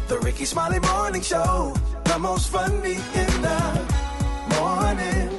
The Rickey Smiley Morning Show, the most funny in the morning.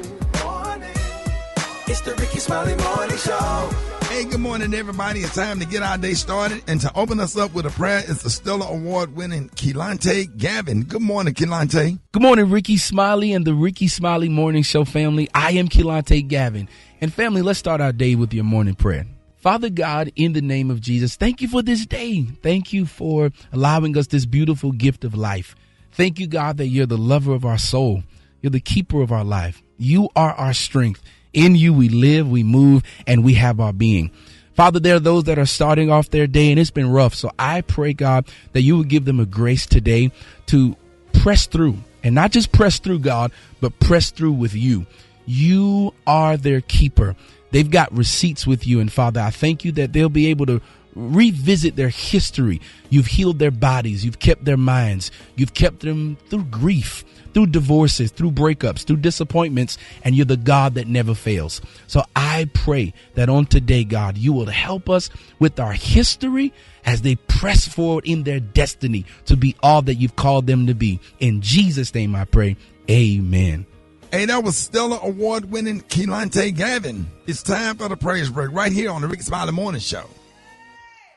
It's the Rickey Smiley Morning Show. Hey, good morning, everybody. It's time to get our day started. And to open us up with a prayer is the Stellar Award-winning Kelontae Gavin. Good morning, Kelontae. Good morning, Rickey Smiley and the Rickey Smiley Morning Show family. I am Kelontae Gavin. And family, let's start our day with your morning prayer. Father God, in the name of Jesus, thank you for this day. Thank you for allowing us this beautiful gift of life. Thank you, God, that you're the lover of our soul. You're the keeper of our life. You are our strength. In you we live, we move, and we have our being. Father, there are those that are starting off their day, and it's been rough. So I pray, God, that you would give them a grace today to press through. And not just press through, God, but press through with you. You are their keeper. They've got receipts with you. And Father, I thank you that they'll be able to revisit their history. You've healed their bodies. You've kept their minds. You've kept them through grief, through divorces, through breakups, through disappointments, and you're the God that never fails. So I pray that on today, God, you will help us with our history as they press forward in their destiny to be all that you've called them to be. In Jesus' name I pray, amen. Hey, that was Stellar Award-winning Kelontae Gavin. It's time for the praise break right here on the Rickey Smiley Morning Show.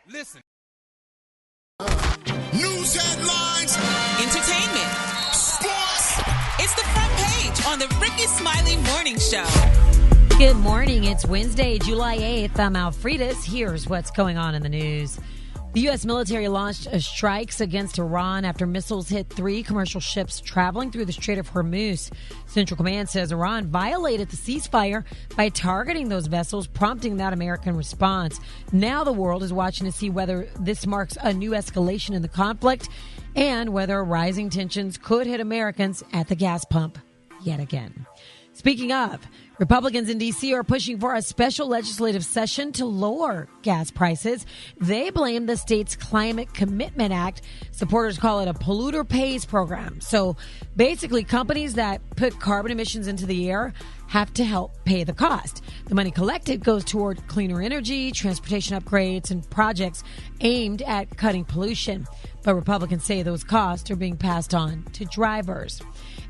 Listen. News headlines. Entertainment. Sports. It's the front page on the Rickey Smiley Morning Show. Good morning. It's Wednesday, July 8th. I'm Alfredas. Here's what's going on in the news. The U.S. military launched strikes against Iran after missiles hit 3 commercial ships traveling through the Strait of Hormuz. Central Command says Iran violated the ceasefire by targeting those vessels, prompting that American response. Now the world is watching to see whether this marks a new escalation in the conflict and whether rising tensions could hit Americans at the gas pump yet again. Speaking of, Republicans in D.C. are pushing for a special legislative session to lower gas prices. They blame the state's Climate Commitment Act. Supporters call it a polluter pays program. So basically, companies that put carbon emissions into the air have to help pay the cost. The money collected goes toward cleaner energy, transportation upgrades, and projects aimed at cutting pollution. But Republicans say those costs are being passed on to drivers.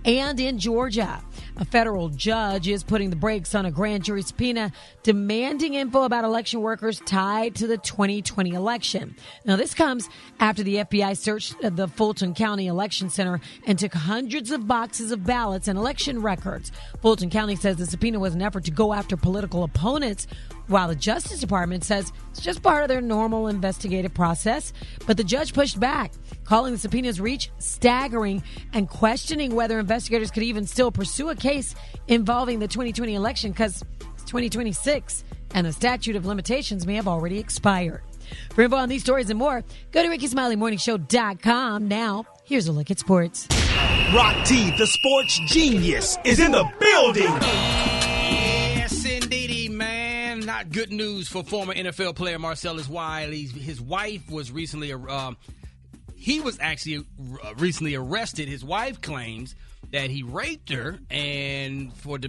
And in Georgia, a federal judge is putting the brakes on a grand jury subpoena demanding info about election workers tied to the 2020 election. Now, this comes after the FBI searched the Fulton County Election Center and took hundreds of boxes of ballots and election records. Fulton County says the subpoena was an effort to go after political opponents, while the Justice Department says it's just part of their normal investigative process. But the judge pushed back, calling the subpoena's reach staggering and questioning whether investigators could even still pursue a case involving the 2020 election because it's 2026 and the statute of limitations may have already expired. For info on these stories and more, go to RickeySmileyMorningShow.com. Now, here's a look at sports. Rock T, the sports genius, is in the building. Yes, indeedy, man. Not good news for former NFL player Marcellus Wiley. His wife was recently recently arrested. His wife claims that he raped her and some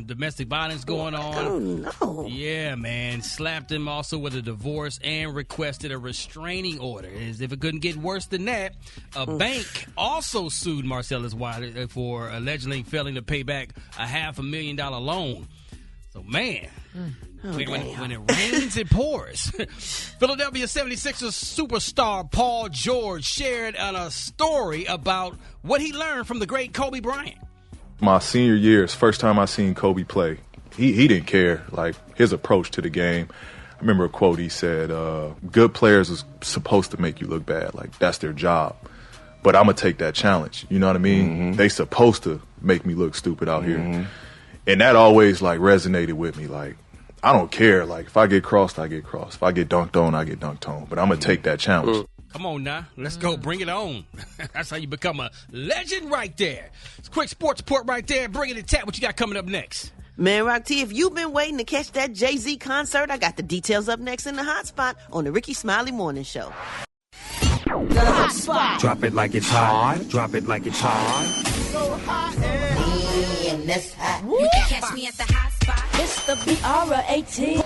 domestic violence going on. Oh, no. Yeah, man. Slapped him also with a divorce and requested a restraining order. As if it couldn't get worse than that, a bank also sued Marcellus Wiley for allegedly failing to pay back a $500,000 loan. So, man, when it rains, it pours. Philadelphia 76ers superstar Paul George shared a story about what he learned from the great Kobe Bryant. My senior year is first time I seen Kobe play. He didn't care, like, his approach to the game. I remember a quote he said, good players is supposed to make you look bad. Like, that's their job. But I'm going to take that challenge. You know what I mean? Mm-hmm. They supposed to make me look stupid out here. And that always, like, resonated with me. Like, I don't care. Like, if I get crossed, I get crossed. If I get dunked on, I get dunked on. But I'm going to take that challenge. Come on now. Let's go. Bring it on. That's how you become a legend right there. It's a quick sports report right there. Bring it to tap. What you got coming up next? Man, Rock T, if you've been waiting to catch that Jay-Z concert, I got the details up next in the hot spot on the Rickey Smiley Morning Show. The hot spot. Drop it like it's hot. Drop it like it's hot. So hot and that's hot. You can catch me at the hot spot. It's the BR18.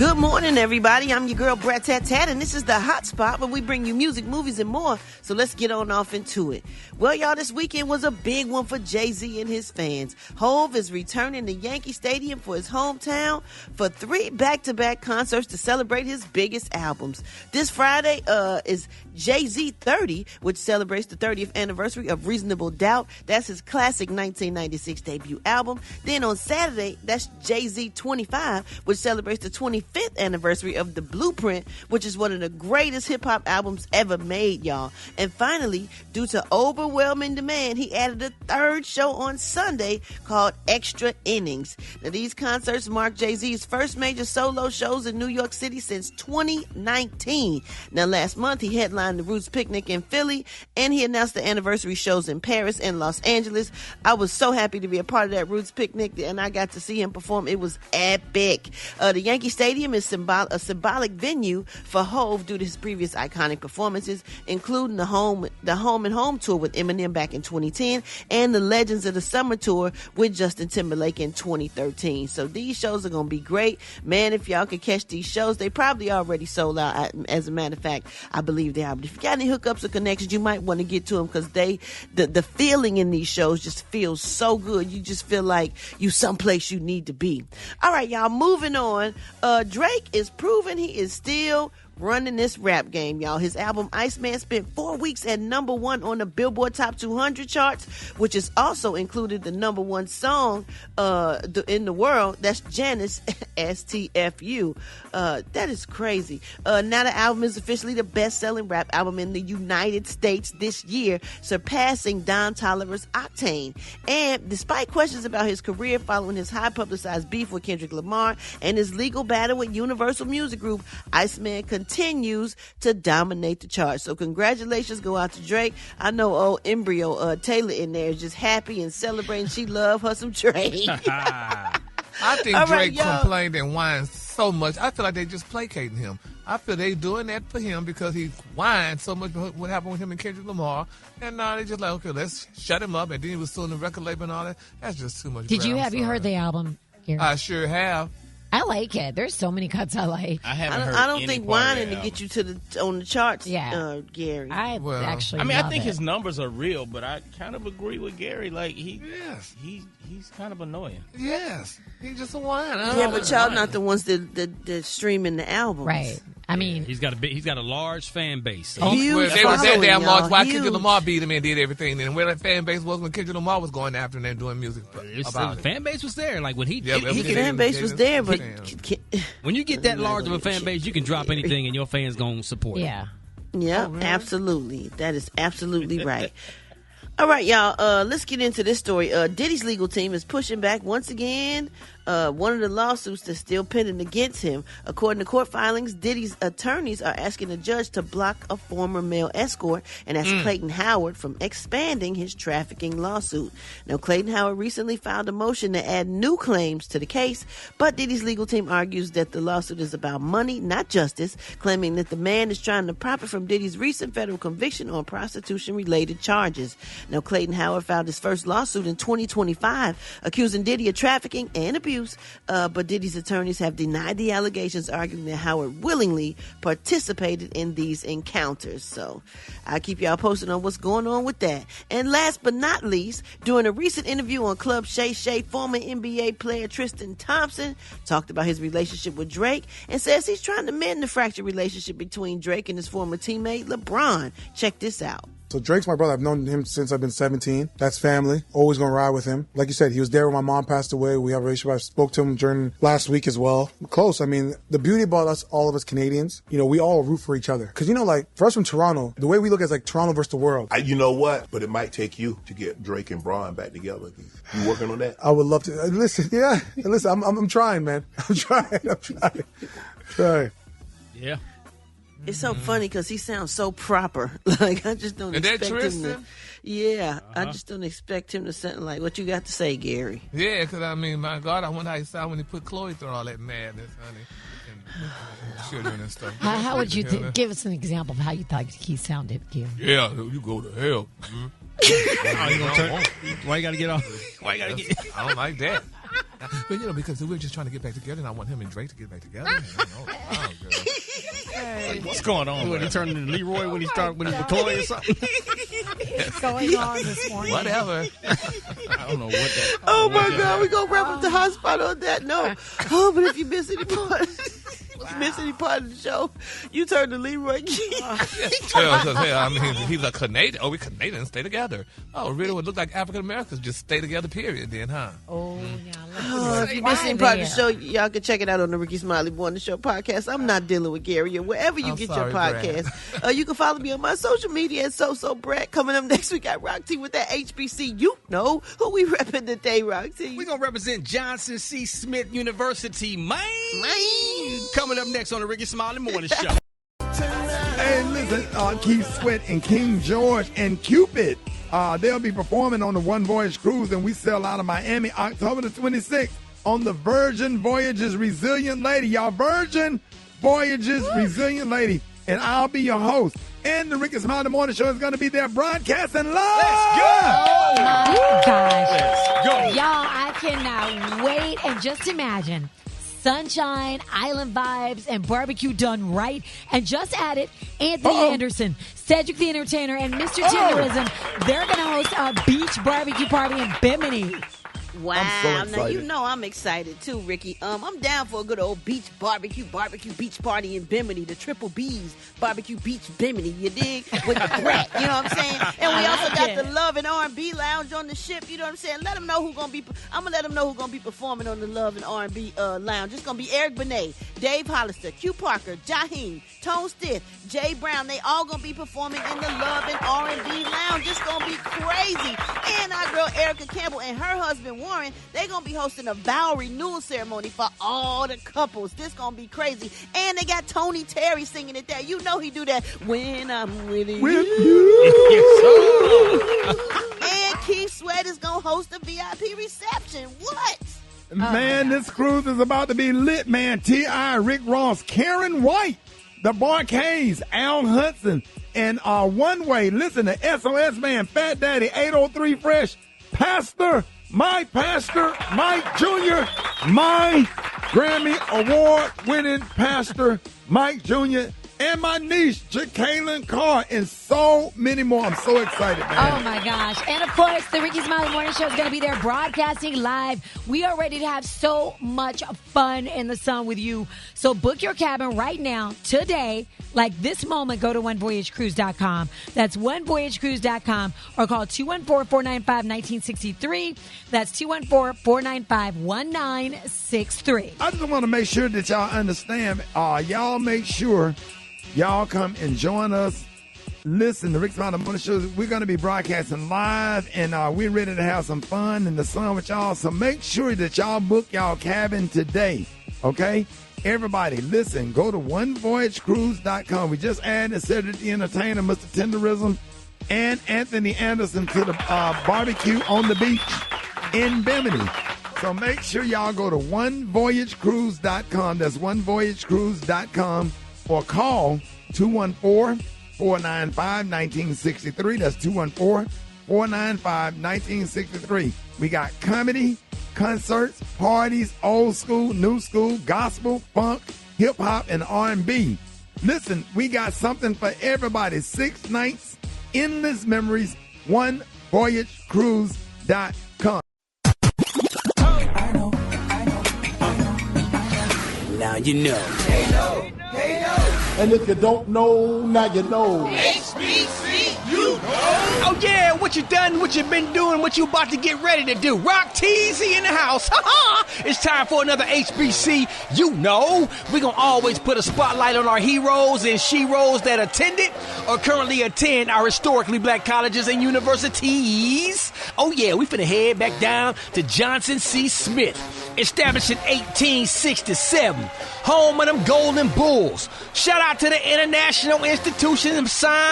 Good morning, everybody. I'm your girl, Brat, and this is the Hot Spot where we bring you music, movies, and more. So let's get on off into it. Well, y'all, this weekend was a big one for Jay-Z and his fans. Hov is returning to Yankee Stadium for his hometown for 3 back-to-back concerts to celebrate his biggest albums. This Friday is Jay-Z 30, which celebrates the 30th anniversary of Reasonable Doubt. That's his classic 1996 debut album. Then on Saturday, that's Jay-Z 25, which celebrates the 25th anniversary of The Blueprint, which is one of the greatest hip-hop albums ever made, y'all. And finally, due to overwhelming demand, he added a third show on Sunday called Extra Innings. Now, these concerts mark Jay-Z's first major solo shows in New York City since 2019. Now, last month, he headlined the Roots Picnic in Philly, and he announced the anniversary shows in Paris and Los Angeles. I was so happy to be a part of that Roots Picnic, and I got to see him perform. It was epic. The Yankee Stadium is a symbolic venue for Hov due to his previous iconic performances, including the Home and Home tour with Eminem back in 2010 and the Legends of the Summer tour with Justin Timberlake in 2013. So these shows are going to be great. Man, if y'all can catch these shows, they probably already sold out. As a matter of fact, I believe they are. But if you got any hookups or connections, you might want to get to them because the feeling in these shows just feels so good. You just feel like you someplace you need to be. All right, y'all, moving on. Drake is proving he is still running this rap game, y'all. His album Iceman spent 4 weeks at #1 on the Billboard Top 200 charts, which is also included the #1 song in the world. That's Janice, STFU. That is crazy. Now the album is officially the best-selling rap album in the United States this year, surpassing Don Toliver's Octane. And despite questions about his career following his high-publicized beef with Kendrick Lamar and his legal battle with Universal Music Group, Iceman continues to dominate the charts. So congratulations go out to Drake. I know old embryo Taylor in there is just happy and celebrating. She love her some Drake. I think Drake complained and whined so much. I feel like they just placating him. I feel they doing that for him because he whined so much about what happened with him and Kendrick Lamar. And now they just like, okay, let's shut him up. And then he was suing the record label and all that. That's just too much. Have you heard the album, Gary? I sure have. I like it. There's so many cuts I like. I don't think whining to get you on the charts, Gary. I think his numbers are real, but I kind of agree with Gary. Like he's kind of annoying. Yes, he's just a whine. Yeah, but y'all not the ones that streaming the albums, right? I mean, he's got a large fan base. So they was that damn large. Why Kendrick Lamar beat him and did everything? And where that fan base was when Kendrick Lamar was going after him and doing music about it. Fan base was there. Like when fan base was there, but when you get that large of a fan base, you can drop anything and your fans gonna support it. Yeah, absolutely. That is absolutely right. All right, y'all, let's get into this story. Diddy's legal team is pushing back once again one of the lawsuits that's still pending against him. According to court filings, Diddy's attorneys are asking the judge to block a former male escort, and that's Clayton Howard, from expanding his trafficking lawsuit. Now, Clayton Howard recently filed a motion to add new claims to the case, but Diddy's legal team argues that the lawsuit is about money, not justice, claiming that the man is trying to profit from Diddy's recent federal conviction on prostitution-related charges. Now, Clayton Howard filed his first lawsuit in 2025, accusing Diddy of trafficking and abuse, but Diddy's attorneys have denied the allegations, arguing that Howard willingly participated in these encounters. So I'll keep y'all posted on what's going on with that. And last but not least, during a recent interview on Club Shay Shay, former NBA player Tristan Thompson talked about his relationship with Drake and says he's trying to mend the fractured relationship between Drake and his former teammate LeBron. Check this out. So Drake's my brother. I've known him since I've been 17. That's family. Always going to ride with him. Like you said, he was there when my mom passed away. We have a relationship. I spoke to him during last week as well. Close. I mean, the beauty about us, all of us Canadians, we all root for each other. Because, for us from Toronto, the way we look at it is like Toronto versus the world. You know what? But it might take you to get Drake and Braun back together. You working on that? I would love to. Listen, I'm trying, man. I'm trying. Yeah. It's so funny because he sounds so proper. Like, I just don't expect him to. Yeah, I just don't expect him to sound like what you got to say, Gary. Yeah, because, my God, I wonder how he sounded when he put Chloe through all that madness, honey. And children and stuff. How would you give us an example of how you thought he sounded, Gary? Yeah, you go to hell. Why you gotta get off? Why you gotta get? I don't like that. But, because we were just trying to get back together, and I want him and Drake to get back together. Hey. What's going on? When he turned into Leroy when he started with Collier or something? What's going on this morning? Whatever. I don't know what that. Oh my God, we're gonna wrap up the hot spot on that note. Oh, but if you miss any part of the show, you turn to Leroy King. He's a Canadian. Oh, we Canadians stay together. Oh, Rita would look like African Americans just stay together, period, then, huh? Oh, if you missed any part of the show, y'all can check it out on the Rickey Smiley Morning Show podcast. I'm not dealing with Gary or wherever you get your podcast. You can follow me on my social media at So Brat. Coming up next, we got Rock T with that HBCU. You know who we repping today, Rock T. We're going to represent Johnson C. Smith University, man. Coming up next on the Rickey Smiley Morning Show. Hey, listen, Keith Sweat and King George and Cupid. They'll be performing on the One Voyage Cruise, and we sail out of Miami October the 26th on the Virgin Voyages Resilient Lady. Y'all, Virgin Voyages Resilient Lady. And I'll be your host. And the Rickey Smiley Morning Show is going to be there broadcasting live. Let's go! Oh, my gosh. Let's go. Y'all, I cannot wait. And just imagine sunshine, island vibes, and barbecue done right. And just added Anthony Anderson, Cedric the Entertainer, and Mr. Tenderism. They're going to host a beach barbecue party in Bimini. Wow. Now, you know I'm excited too, Ricky. I'm down for a good old beach barbecue beach party in Bimini, the Triple B's barbecue beach Bimini, you dig? With the Brat, you know what I'm saying? And we also got the Love and R&B Lounge on the ship, you know what I'm saying? Let them know who's going to be, I'm going to let them know who's going to be performing on the Love and R&B Lounge. It's going to be Eric Benet, Dave Hollister, Q Parker, Jaheim, Tone Stith, Jay Brown. They all going to be performing in the Love and R&B Lounge. It's going to be crazy. And our girl Erica Campbell and her husband Warren, they're going to be hosting a vow renewal ceremony for all the couples. This going to be crazy. And they got Tony Terry singing it there. You know he do that when I'm with you. And Keith Sweat is going to host a VIP reception. What? Man, this cruise is about to be lit, man. T.I., Rick Ross, Karen White, the Barkays, Al Hudson, and One Way. Listen to SOS Man, Fat Daddy, 803 Fresh, my pastor, Mike Jr., my Grammy Award-winning pastor, Mike Jr., and my niece, Jacqueline Carr, and so many more. I'm so excited, man. Oh, my gosh. And, of course, the Rickey Smiley Morning Show is going to be there broadcasting live. We are ready to have so much fun in the sun with you. So book your cabin right now, today, like this moment. Go to onevoyagecruise.com. That's onevoyagecruise.com, or call 214-495-1963. That's 214-495-1963. I just want to make sure that y'all understand. Y'all make sure y'all come and join us. Listen, the Rickey Smiley Morning Show, we're going to be broadcasting live, and we're ready to have some fun in the sun with y'all. So make sure that y'all book y'all cabin today, okay? Everybody, listen, go to onevoyagecruise.com. We just added Cedric the Entertainer, Mr. Tenderism, and Anthony Anderson to the barbecue on the beach in Bimini. So make sure y'all go to onevoyagecruise.com. That's onevoyagecruise.com, or call 214-495-1963. That's 214-495-1963. We got comedy, concerts, parties, old school, new school, gospel, funk, hip-hop, and R&B. Listen, we got something for everybody. 6 nights, endless memories, onevoyagecruise.com. Now you know. Hey, no. And if you don't know, now you know. HBCU. Oh yeah, what you done, what you been doing, what you about to get ready to do. Rock Teasy in the house. It's time for another HBC. You know, we gonna always put a spotlight on our heroes and sheroes that attended or currently attend our historically black colleges and universities. Oh yeah, we finna head back down to Johnson C. Smith, established in 1867, home of them Golden Bulls. Shout out to the International Institution of Sound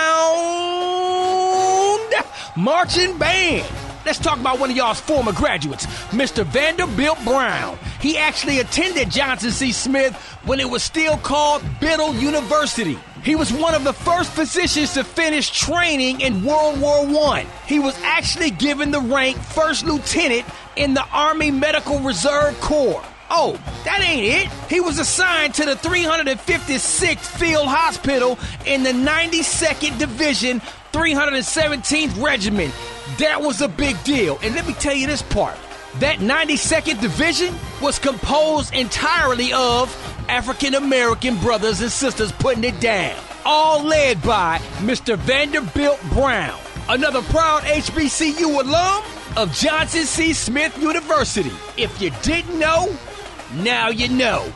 Marching Band. Let's talk about one of y'all's former graduates, Mr. Vanderbilt Brown. He actually attended Johnson C. Smith when it was still called Biddle University. He was one of the first physicians to finish training in World War I. He was actually given the rank first lieutenant in the Army Medical Reserve Corps. Oh, that ain't it. He was assigned to the 356th Field Hospital in the 92nd Division, 317th Regiment. That was a big deal. And let me tell you this part. That 92nd Division was composed entirely of African-American brothers and sisters putting it down. All led by Mr. Vanderbilt Brown, another proud HBCU alum of Johnson C. Smith University. If you didn't know, now you know.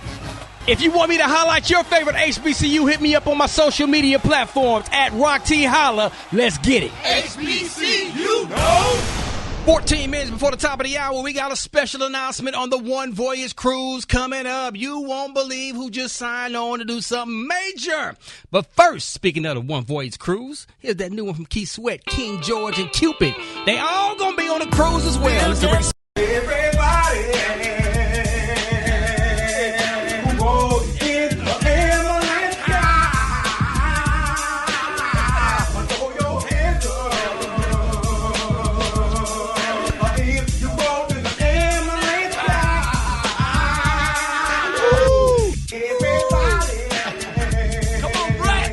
If you want me to highlight your favorite HBCU, hit me up on my social media platforms at RockTHolla. Let's get it. HBCU, no! 14 minutes before the top of the hour, we got a special announcement on the One Voyage Cruise coming up. You won't believe who just signed on to do something major. But first, speaking of the One Voyage Cruise, here's that new one from Keith Sweat, King George, and Cupid. They all gonna be on the cruise as well. Everybody who goes in the Himalayan sky, throw your hands up. If you go to the Himalayan sky, everybody, come on, Brat.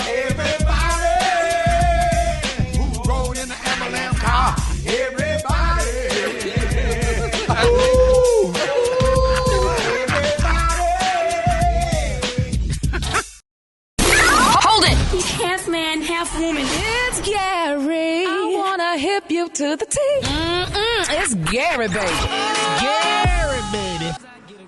Everybody who rode in the Himalayan car, Hold it! Half man, half woman. It's Gary. I wanna hip you to the T. It's Gary, baby. It's Gary, baby.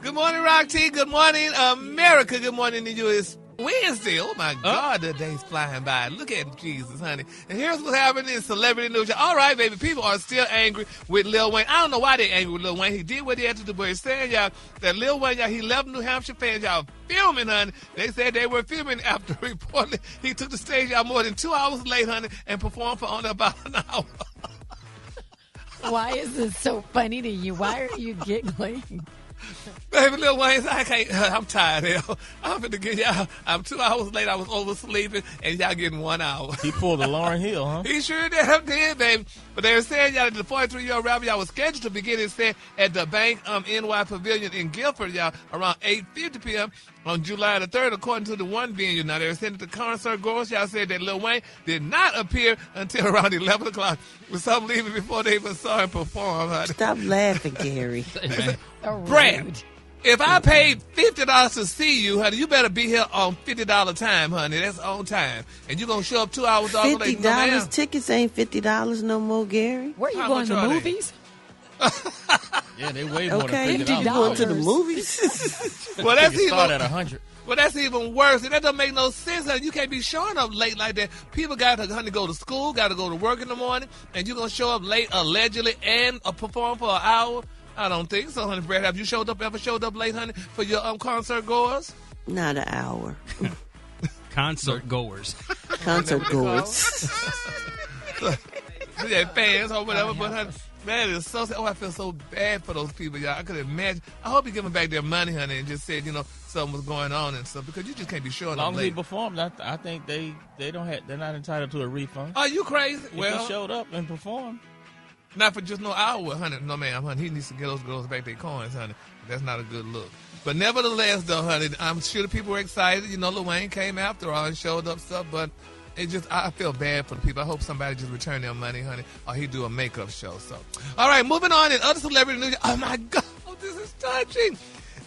Good morning, Rock T. Good morning, America. Good morning to you. It's Wednesday. Oh, my God, the day's flying by. Look at Jesus, honey. And here's what's happening in celebrity news. All right, baby, people are still angry with Lil Wayne. I don't know why they're angry with Lil Wayne. He did what he had to do, but he's saying, y'all, that Lil Wayne, y'all, he left New Hampshire fans, y'all, filming, honey. They said they were filming after reportedly he took the stage, y'all, more than 2 hours late, honey, and performed for only about an hour. Why is this so funny to you? Why are you giggling? Baby, Lil Wayne, I can't. I'm tired, hell. I'm finna get y'all. I'm 2 hours late. I was oversleeping, and y'all getting 1 hour. He pulled a Lauryn Hill, huh? He sure did, baby. But they were saying, y'all, that the 43-year-old rapper, y'all, was scheduled to begin his set at the Bank NY Pavilion in Guilford, y'all, around 8:50 p.m. on July the 3rd, according to the one venue. Now, they were saying that the concert goers, y'all, said that Lil Wayne did not appear until around 11 o'clock, with some leaving before they even saw him perform, honey. Stop laughing, Gary. Brent, if I paid $50 to see you, honey, you better be here on $50 time, honey. That's on time. And you're going to show up 2 hours late. $50 tickets ain't $50 no more, Gary. Where you going, to movies? Yeah, they way more than $50. You going to the movies? Well, that's even start at 100. Well, that's even worse. And that doesn't make no sense, honey. You can't be showing up late like that. People got to, honey, go to school, got to go to work in the morning, and you're going to show up late, allegedly, and perform for an hour? I don't think so, honey. Brad, have you ever showed up late, honey, for your concert goers? Not an hour. Concert goers. Concert goers. Yeah, fans or whatever, but honey, man, it's so sad. Oh, I feel so bad for those people, y'all. I could imagine. I hope you give them back their money, honey, and just said, something was going on and stuff, because you just can't be showing up late. As long as he performed, I think they don't have. They're not entitled to a refund. Are you crazy? If he showed up and performed. Not for just no hour, honey. No, ma'am, honey. He needs to get those girls back their coins, honey. That's not a good look. But nevertheless, though, honey, I'm sure the people were excited. Lil Wayne came after all and showed up stuff, but I feel bad for the people. I hope somebody just return their money, honey, or he do a makeup show. So, all right, moving on in other celebrity news. Oh, my God, this is touching.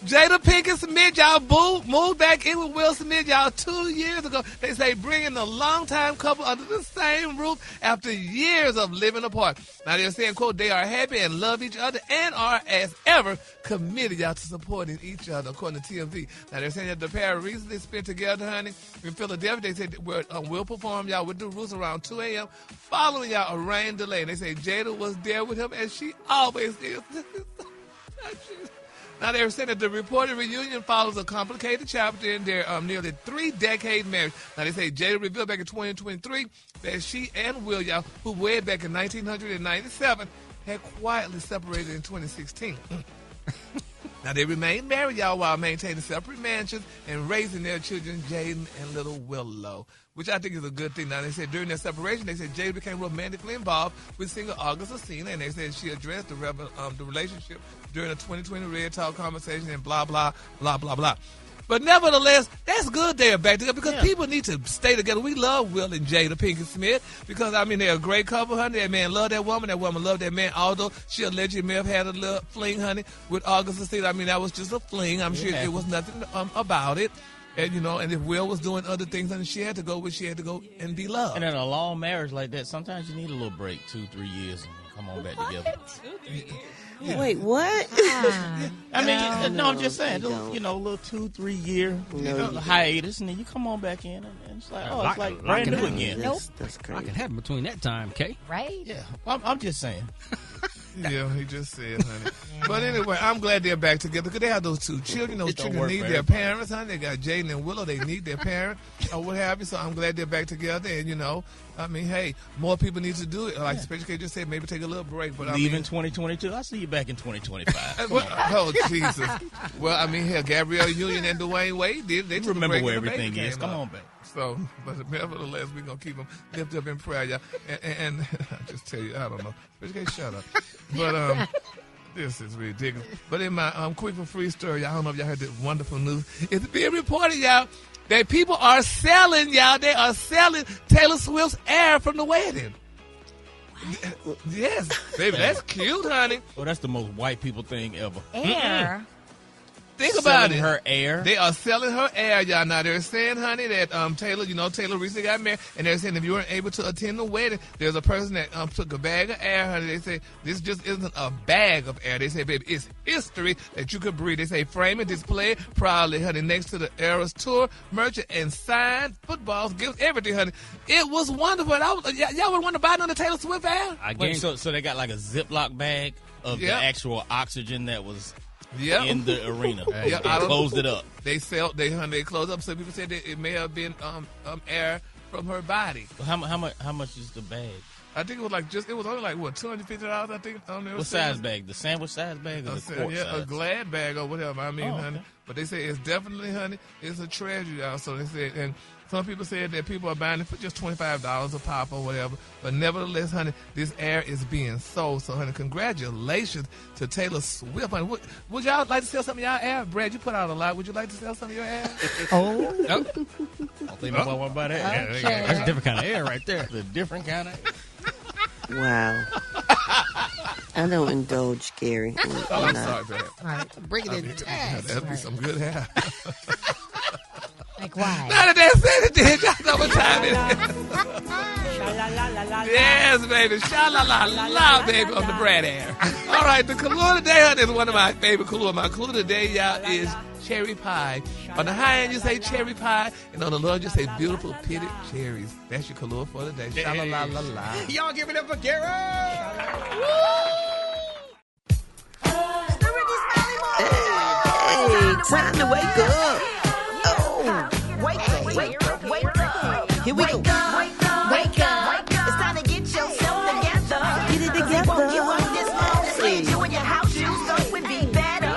Jada Pinkett Smith, y'all, moved back in with Will Smith, y'all, 2 years ago. They say bringing the longtime couple under the same roof after years of living apart. Now, they're saying, quote, they are happy and love each other and are, as ever, committed, y'all, to supporting each other, according to TMZ. Now, they're saying that the pair recently spent together, honey, in Philadelphia. They said will perform, y'all, with the Roots around 2 a.m. following, y'all, a rain delay. And they say Jada was there with him, as she always is. Now, they were saying that the reported reunion follows a complicated chapter in their nearly 3-decade marriage. Now, they say Jada revealed back in 2023 that she and Will, y'all, who wed back in 1997, had quietly separated in 2016. Now, they remain married, y'all, while maintaining separate mansions and raising their children, Jaden and little Willow, which I think is a good thing. Now, they said during their separation, they said Jaden became romantically involved with singer Augustina, and they said she addressed the relationship during a 2020 Red Talk conversation and blah, blah, blah, blah, blah. But nevertheless, that's good they're back together because people need to stay together. We love Will and Jada Pinkett Smith because, I mean, they're a great couple, honey. That man loved that woman loved that man, although she allegedly may have had a little fling, honey, with Augustina. I mean, that was just a fling. I'm sure it was nothing about it. And, you know, and if Will was doing other things, then she had to go where she had to go and be loved. And in a long marriage like that, sometimes you need a little break, 2-3 years, and come on back together. 2-3 years. Yeah. Wait, what? I mean, no, I'm just saying, you know, a little 2-3 year hiatus, and then you come on back in, and it's like, it's like brand new again. That's crazy. I can have between that time, Kay. Right? Yeah, I'm just saying. Yeah, he just said, honey. But anyway, I'm glad they're back together because they have those two children. Those children need their parents, honey. They got Jaden and Willow. They need their parent or what have you. So I'm glad they're back together. And, you know, I mean, hey, more people need to do it. Like Special K just said, maybe take a little break. But leave in 2022. I'll see you back in 2025. Oh, Jesus. Well, I mean, here, Gabrielle Union and Dwayne Wade did. They took remember a break where everything is. Come on back. So, but nevertheless, we're going to keep them lifted up in prayer, y'all. And I just tell you, I don't know. Special K, shut up. But this is ridiculous. But in my quick and free story, I don't know if y'all heard this wonderful news. It's being reported, y'all, that people are selling, y'all. They are selling Taylor Swift's hair from the wedding. Yes, baby, that's cute, honey. Well, that's the most white people thing ever. Hair? Think about it. Her hair. They are selling her hair, y'all. Now they're saying, honey, that Taylor, you know, Taylor recently got married, and they're saying if you weren't able to attend the wedding, there's a person that took a bag of air, honey. They say this just isn't a bag of air. They say, baby, it's history that you could breathe. They say frame and display it proudly, honey, next to the Eras Tour merchant and signed footballs, gifts, everything, honey. It was wonderful. And y'all would want to buy none of Taylor Swift hair? So they got like a Ziploc bag of the actual oxygen that was in the arena. They closed it up. They closed up. Some people said that it may have been air from her body. Well, how much is the bag? I think it was only like what, $250, I think. What size bag? The sandwich size bag or the quart size? A Glad bag or whatever. I mean, honey. Okay. But they say it's definitely, honey, it's a treasure, y'all. So they said, and some people said that people are buying it for just $25 a pop or whatever. But nevertheless, honey, this air is being sold. So, honey, congratulations to Taylor Swift. Honey, would y'all like to sell some of y'all air? Brad, you put out a lot. Would you like to sell some of your air? I don't think nobody want to buy that. Okay. That's a different kind of air right there. It's a different kind of air. Wow. I don't indulge, Gary. I'm sorry, Brad. All right, bring it in. That'd be some good hair. Like why? Now that they said it, did y'all know what time it is? Yes, baby. Sha-la-la-la, baby, on the Brat air. All right, the Collier today, honey, is one of my favorite Collier. My Collier today, y'all, is cherry pie. On the high end, you say cherry pie, and on the low, you say beautiful pitted cherries. That's your Collier for today. Sha-la-la-la-la. Y'all give it up for Gary! Hey, time to wake up. Oh, wake up. Here we go. Wake up. It's time to get yourself together. Get it together. You want this morning. You in your house shoes, so we be better.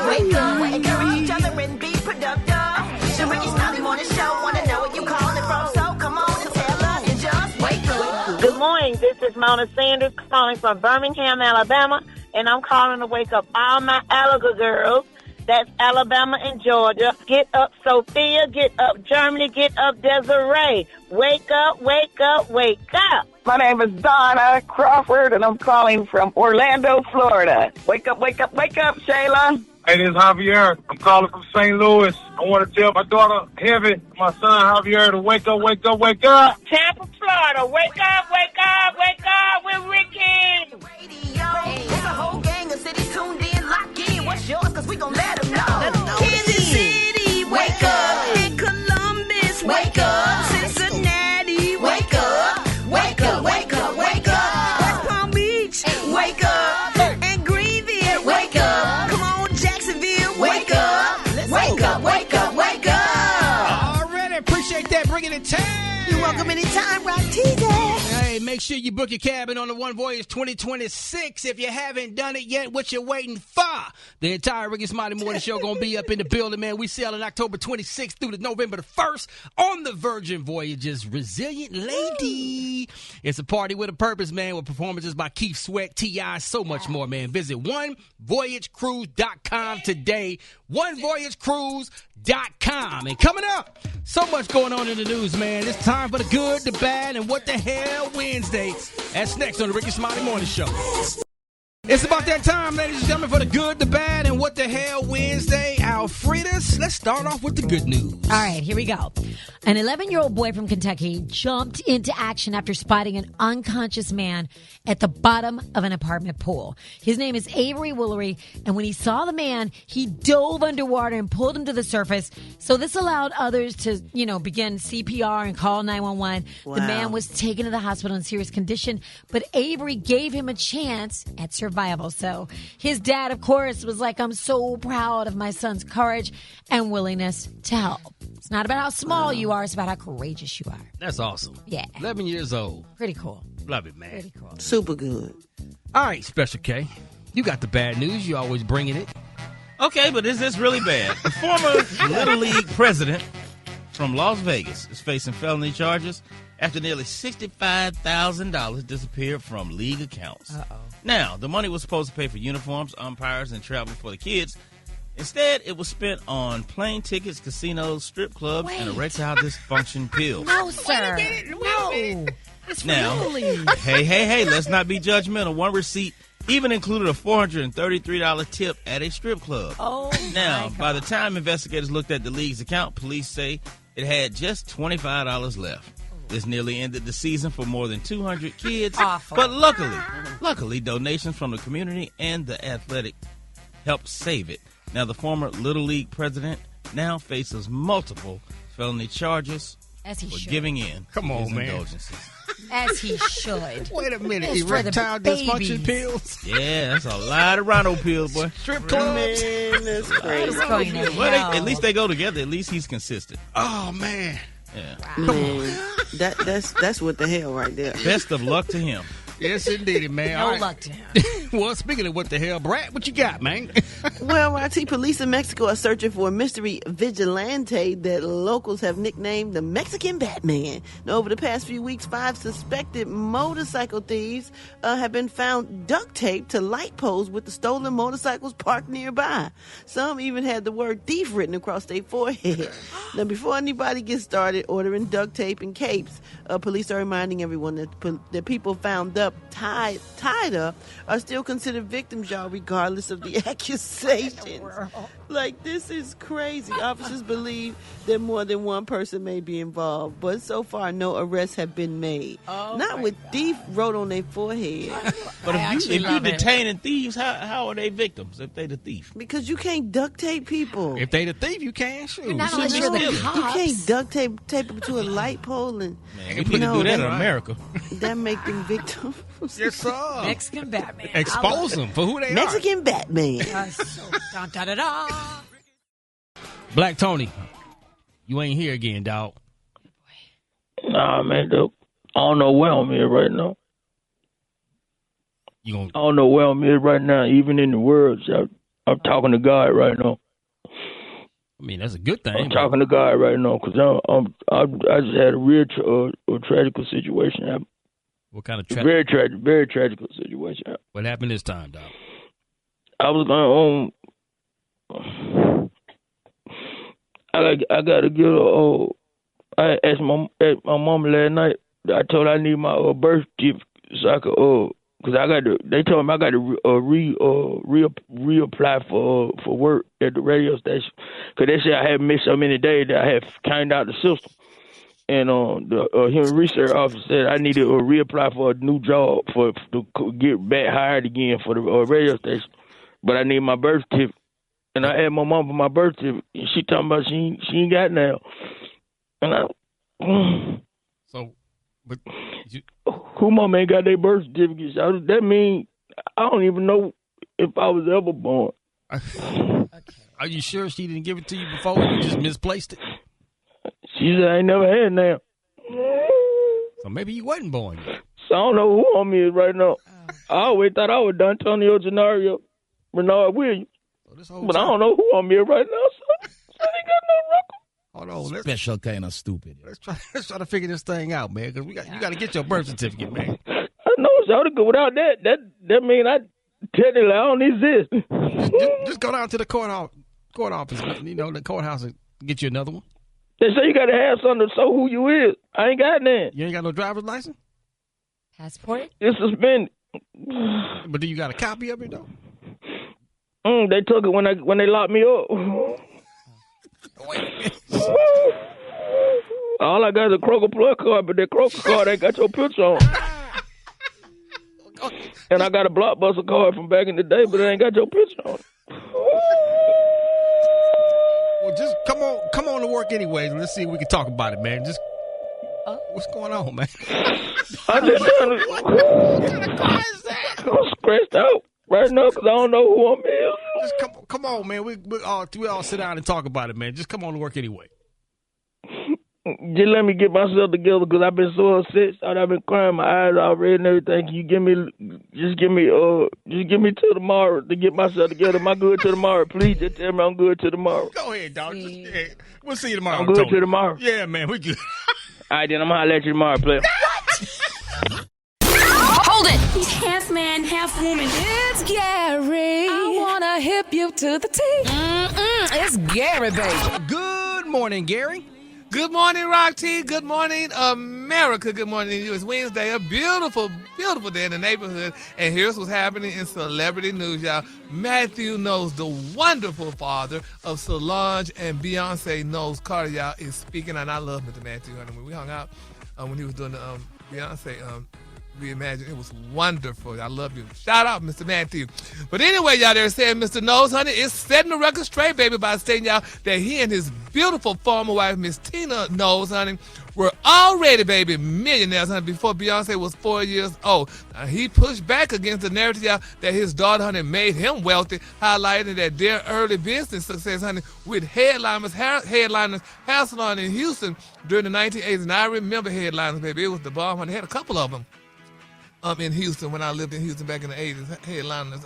Wake up. Encourage each other and be productive. The Rickey Smiley Morning Show. Wanna know where you calling from? So come on and tell us and just wake up. Good morning. This is Mona Sanders calling from Birmingham, Alabama, and I'm calling to wake up all my Alaga girls. That's Alabama and Georgia. Get up, Sophia. Get up, Germany. Get up, Desiree. Wake up, wake up, wake up. My name is Donna Crawford, and I'm calling from Orlando, Florida. Wake up, wake up, wake up, Shayla. Hey, this is Javier. I'm calling from St. Louis. I want to tell my daughter, Heavy, my son, Javier, to wake up, wake up, wake up. Tampa, Florida. Wake up, wake up, wake up with Ricky. Hey, there's a whole gang of cities tuned in, locked in. What's yours? Because we gon' let them know. Kansas City, wake up. In Columbus, wake up. Cincinnati, wake up. Wake up, wake up, wake up. West Palm Beach, wake up. And Greenville, wake up. Come on, Jacksonville, wake up. Wake up, wake up, wake up. Already appreciate that. Bring it in time. You're welcome anytime, right, TJ? Hey, make sure you book your cabin on the One Voyage 2026. If you haven't done it yet, what you waiting for? The entire Rickey Smiley Morning Show going to be up in the building, man. We sailing October 26th through to November the 1st on the Virgin Voyages Resilient Lady. It's a party with a purpose, man, with performances by Keith Sweat, T.I., so much more, man. Visit OneVoyageCruise.com today. OneVoyageCruise.com. And coming up, so much going on in the news, man. It's time for the good, the bad, and what the hell Wednesday. That's next on the Rickey Smiley Morning Show. It's about that time, ladies and gentlemen, for the good, the bad, and what the hell Wednesday. Alfredas, let's start off with the good news. All right, here we go. An 11-year-old boy from Kentucky jumped into action after spotting an unconscious man at the bottom of an apartment pool. His name is Avery Woolery, and when he saw the man, he dove underwater and pulled him to the surface. So this allowed others to, begin CPR and call 911. Wow. The man was taken to the hospital in serious condition, but Avery gave him a chance at survival. So his dad, of course, was like, I'm so proud of my son's courage and willingness to help. It's not about how small you are. It's about how courageous you are. That's awesome. Yeah. 11 years old. Pretty cool. Love it, man. Pretty cool. Super good. All right, Special K. You got the bad news. You always bringing it. Okay, but is this really bad? The former Little League president from Las Vegas is facing felony charges after nearly $65,000 disappeared from league accounts. Uh-oh. Now, the money was supposed to pay for uniforms, umpires, and travel for the kids. Instead, it was spent on plane tickets, casinos, strip clubs, and erectile dysfunction pills. No, sir. No. It's now, really. hey, let's not be judgmental. One receipt even included a $433 tip at a strip club. Oh, now, by the time investigators looked at the league's account, police say it had just $25 left. This nearly ended the season for more than 200 kids. Awful. But luckily, donations from the community and the athletic helped save it. Now, the former Little League president now faces multiple felony charges for giving in. Come on, man. Indulgences. As he should. Wait a minute. It's for the Erectile dysfunction pills? Yeah, that's a lot of rhino pills, boy. Strip clubs? Man, that's crazy. It's going to Well, at least they go together. At least he's consistent. Oh, man. Yeah. Man, that's what the hell right there. Best of luck to him. Yes, indeed, man. No luck to him. Well, speaking of what the hell, Brat, what you got, man? Well, RT, police in Mexico are searching for a mystery vigilante that locals have nicknamed the Mexican Batman. Now, over the past few weeks, 5 suspected motorcycle thieves have been found duct taped to light poles with the stolen motorcycles parked nearby. Some even had the word thief written across their forehead. Now, before anybody gets started ordering duct tape and capes, police are reminding everyone that the people found up, tied up, are still considered victims, y'all, regardless of the accusations. Like, this is crazy. Officers believe that more than one person may be involved, but so far no arrests have been made. Not with thief wrote on their forehead. But if you detaining thieves, how are they victims if they the thief? Because you can't duct tape people. If they the thief, you can't shoot. Not unless you're the cops. You can't duct tape them to a light pole and Man, we need to do that in America. That make them victims. Yes, sir. Mexican Batman. Expose them for who they Mexican Batman. Dun, da, da, da. Black Tony, you ain't here again, dog. Nah, man, I don't know where I'm at right now. I don't know where I'm at right now, even in the words. I'm talking to God right now. I mean, that's a good thing. I'm talking to God right now because I just had a real tragical situation happen. What kind of very tragic situation happen. What happened this time, dog? I was going I got to get I asked my mom last night. I told her I need my birth certificate so I could because they told me I got to reapply for work at the radio station because they said I had missed so many days that I had counted out the system. And the human research officer said I needed to reapply for a new job to get back hired again for the radio station. But I need my birth certificate. And I asked my mom for my birth certificate. And she talking about she ain't got it now. And who mom ain't got their birth certificate? That mean I don't even know if I was ever born. Are you sure she didn't give it to you before and you just misplaced it? She said I ain't never had it now. So maybe you wasn't born yet. I don't know who on me is right now. I always thought I was D'Antonio Gennaro, Bernard Williams. But I don't know who on me is right now, so I ain't got no record. Hold on, Special kind of stupid. Let's try to figure this thing out, man. Because you got to get your birth certificate, man. I know, so without that mean I technically I don't exist. Just go down to the court office, you know, the courthouse, and get you another one. They say you got to have something to show who you is. I ain't got none. You ain't got no driver's license? Passport? It's suspended. But do you got a copy of it though? They took it when they locked me up. All I got is a Kroger Plus card, but that Kroger card ain't got your picture on. And I got a Blockbuster card from back in the day, but it ain't got your picture on. Well, just come on to work anyway. Let's see if we can talk about it, man. Just what's going on, man? I'm just trying to. What kind of car is that? I'm stressed out right now because I don't know who I'm is. Just come on, man. We all sit down and talk about it, man. Just come on to work anyway. Just let me get myself together because I've been so upset. I've been crying my eyes out red and everything. Can you give me till tomorrow to get myself together? Am I good till tomorrow? Please just tell me I'm good till tomorrow. Go ahead, dog. We'll see you tomorrow. I'm good till tomorrow. Yeah, man. We good. All right, then I'm gonna let you tomorrow, player. Hold it! He's half man, half woman. It's Gary. I wanna hip you to the T. It's Gary, baby. Good morning, Gary. Good morning, Rock T. Good morning, America. Good morning to you. It's Wednesday, a beautiful, beautiful day in the neighborhood. And here's what's happening in celebrity news, y'all. Matthew Knowles, the wonderful father of Solange and Beyonce Knowles Carter, y'all, is speaking. And I love Mr. Matthew. When we hung out, when he was doing the Beyonce Reimagine, it was wonderful. I love you. Shout out, Mr. Matthew. But anyway, y'all, they're saying Mr. Knowles, honey, is setting the record straight, baby, by stating, y'all, that he and his beautiful former wife, Miss Tina Knowles, honey, were already, baby, millionaires, honey, before Beyonce was 4 years old. Now, he pushed back against the narrative, y'all, that his daughter, honey, made him wealthy, highlighting that their early business success, honey, with Headliners Hair Salon in Houston during the 1980s. And I remember Headliners, baby. It was the bomb, honey. They had a couple of them. In Houston, when I lived in Houston back in the 80s, Headliners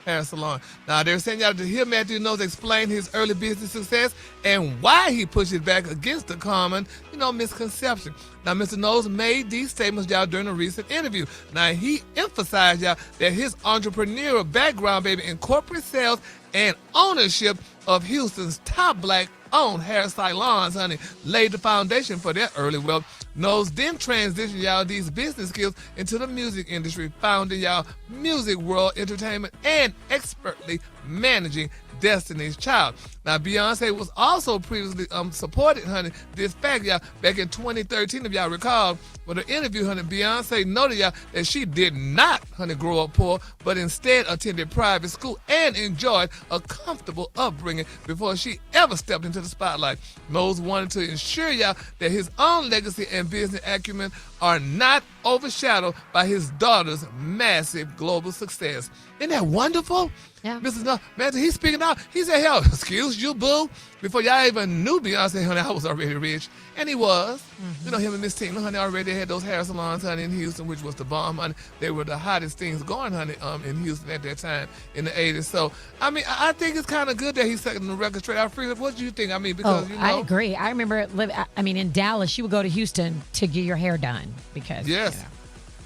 Hair Salon. Now, they're saying y'all to hear Matthew Knowles explain his early business success and why he pushes back against the common, misconception. Now, Mr. Knowles made these statements, y'all, during a recent interview. Now, he emphasized, y'all, that his entrepreneurial background, baby, in corporate sales and ownership of Houston's top black-owned hair salons, honey, laid the foundation for their early wealth. Knowles then transitioned, y'all, these business skills into the music industry, founding, y'all, Music World Entertainment and expertly managing Destiny's Child. Now, Beyonce was also previously supported, honey, this fact, y'all, back in 2013, if y'all recall, with an interview, honey, Beyonce noted, y'all, that she did not, honey, grow up poor, but instead attended private school and enjoyed a comfortable upbringing before she ever stepped into the spotlight. Knowles wanted to ensure, y'all, that his own legacy and business acumen are not overshadowed by his daughter's massive global success. Isn't that wonderful? Yeah. Mrs. Knowles, man, he's speaking out. He said, hell, excuse you, boo. Before y'all even knew Beyonce, honey, I was already rich. And he was. Mm-hmm. Him and Miss Tina, honey, already had those hair salons, honey, in Houston, which was the bomb, honey. They were the hottest things going, honey, in Houston at that time in the 80s. So, I mean, I think it's kind of good that he's setting the record straight out free. What do you think? I mean, because, I agree. I remember, in Dallas, you would go to Houston to get your hair done because, yes.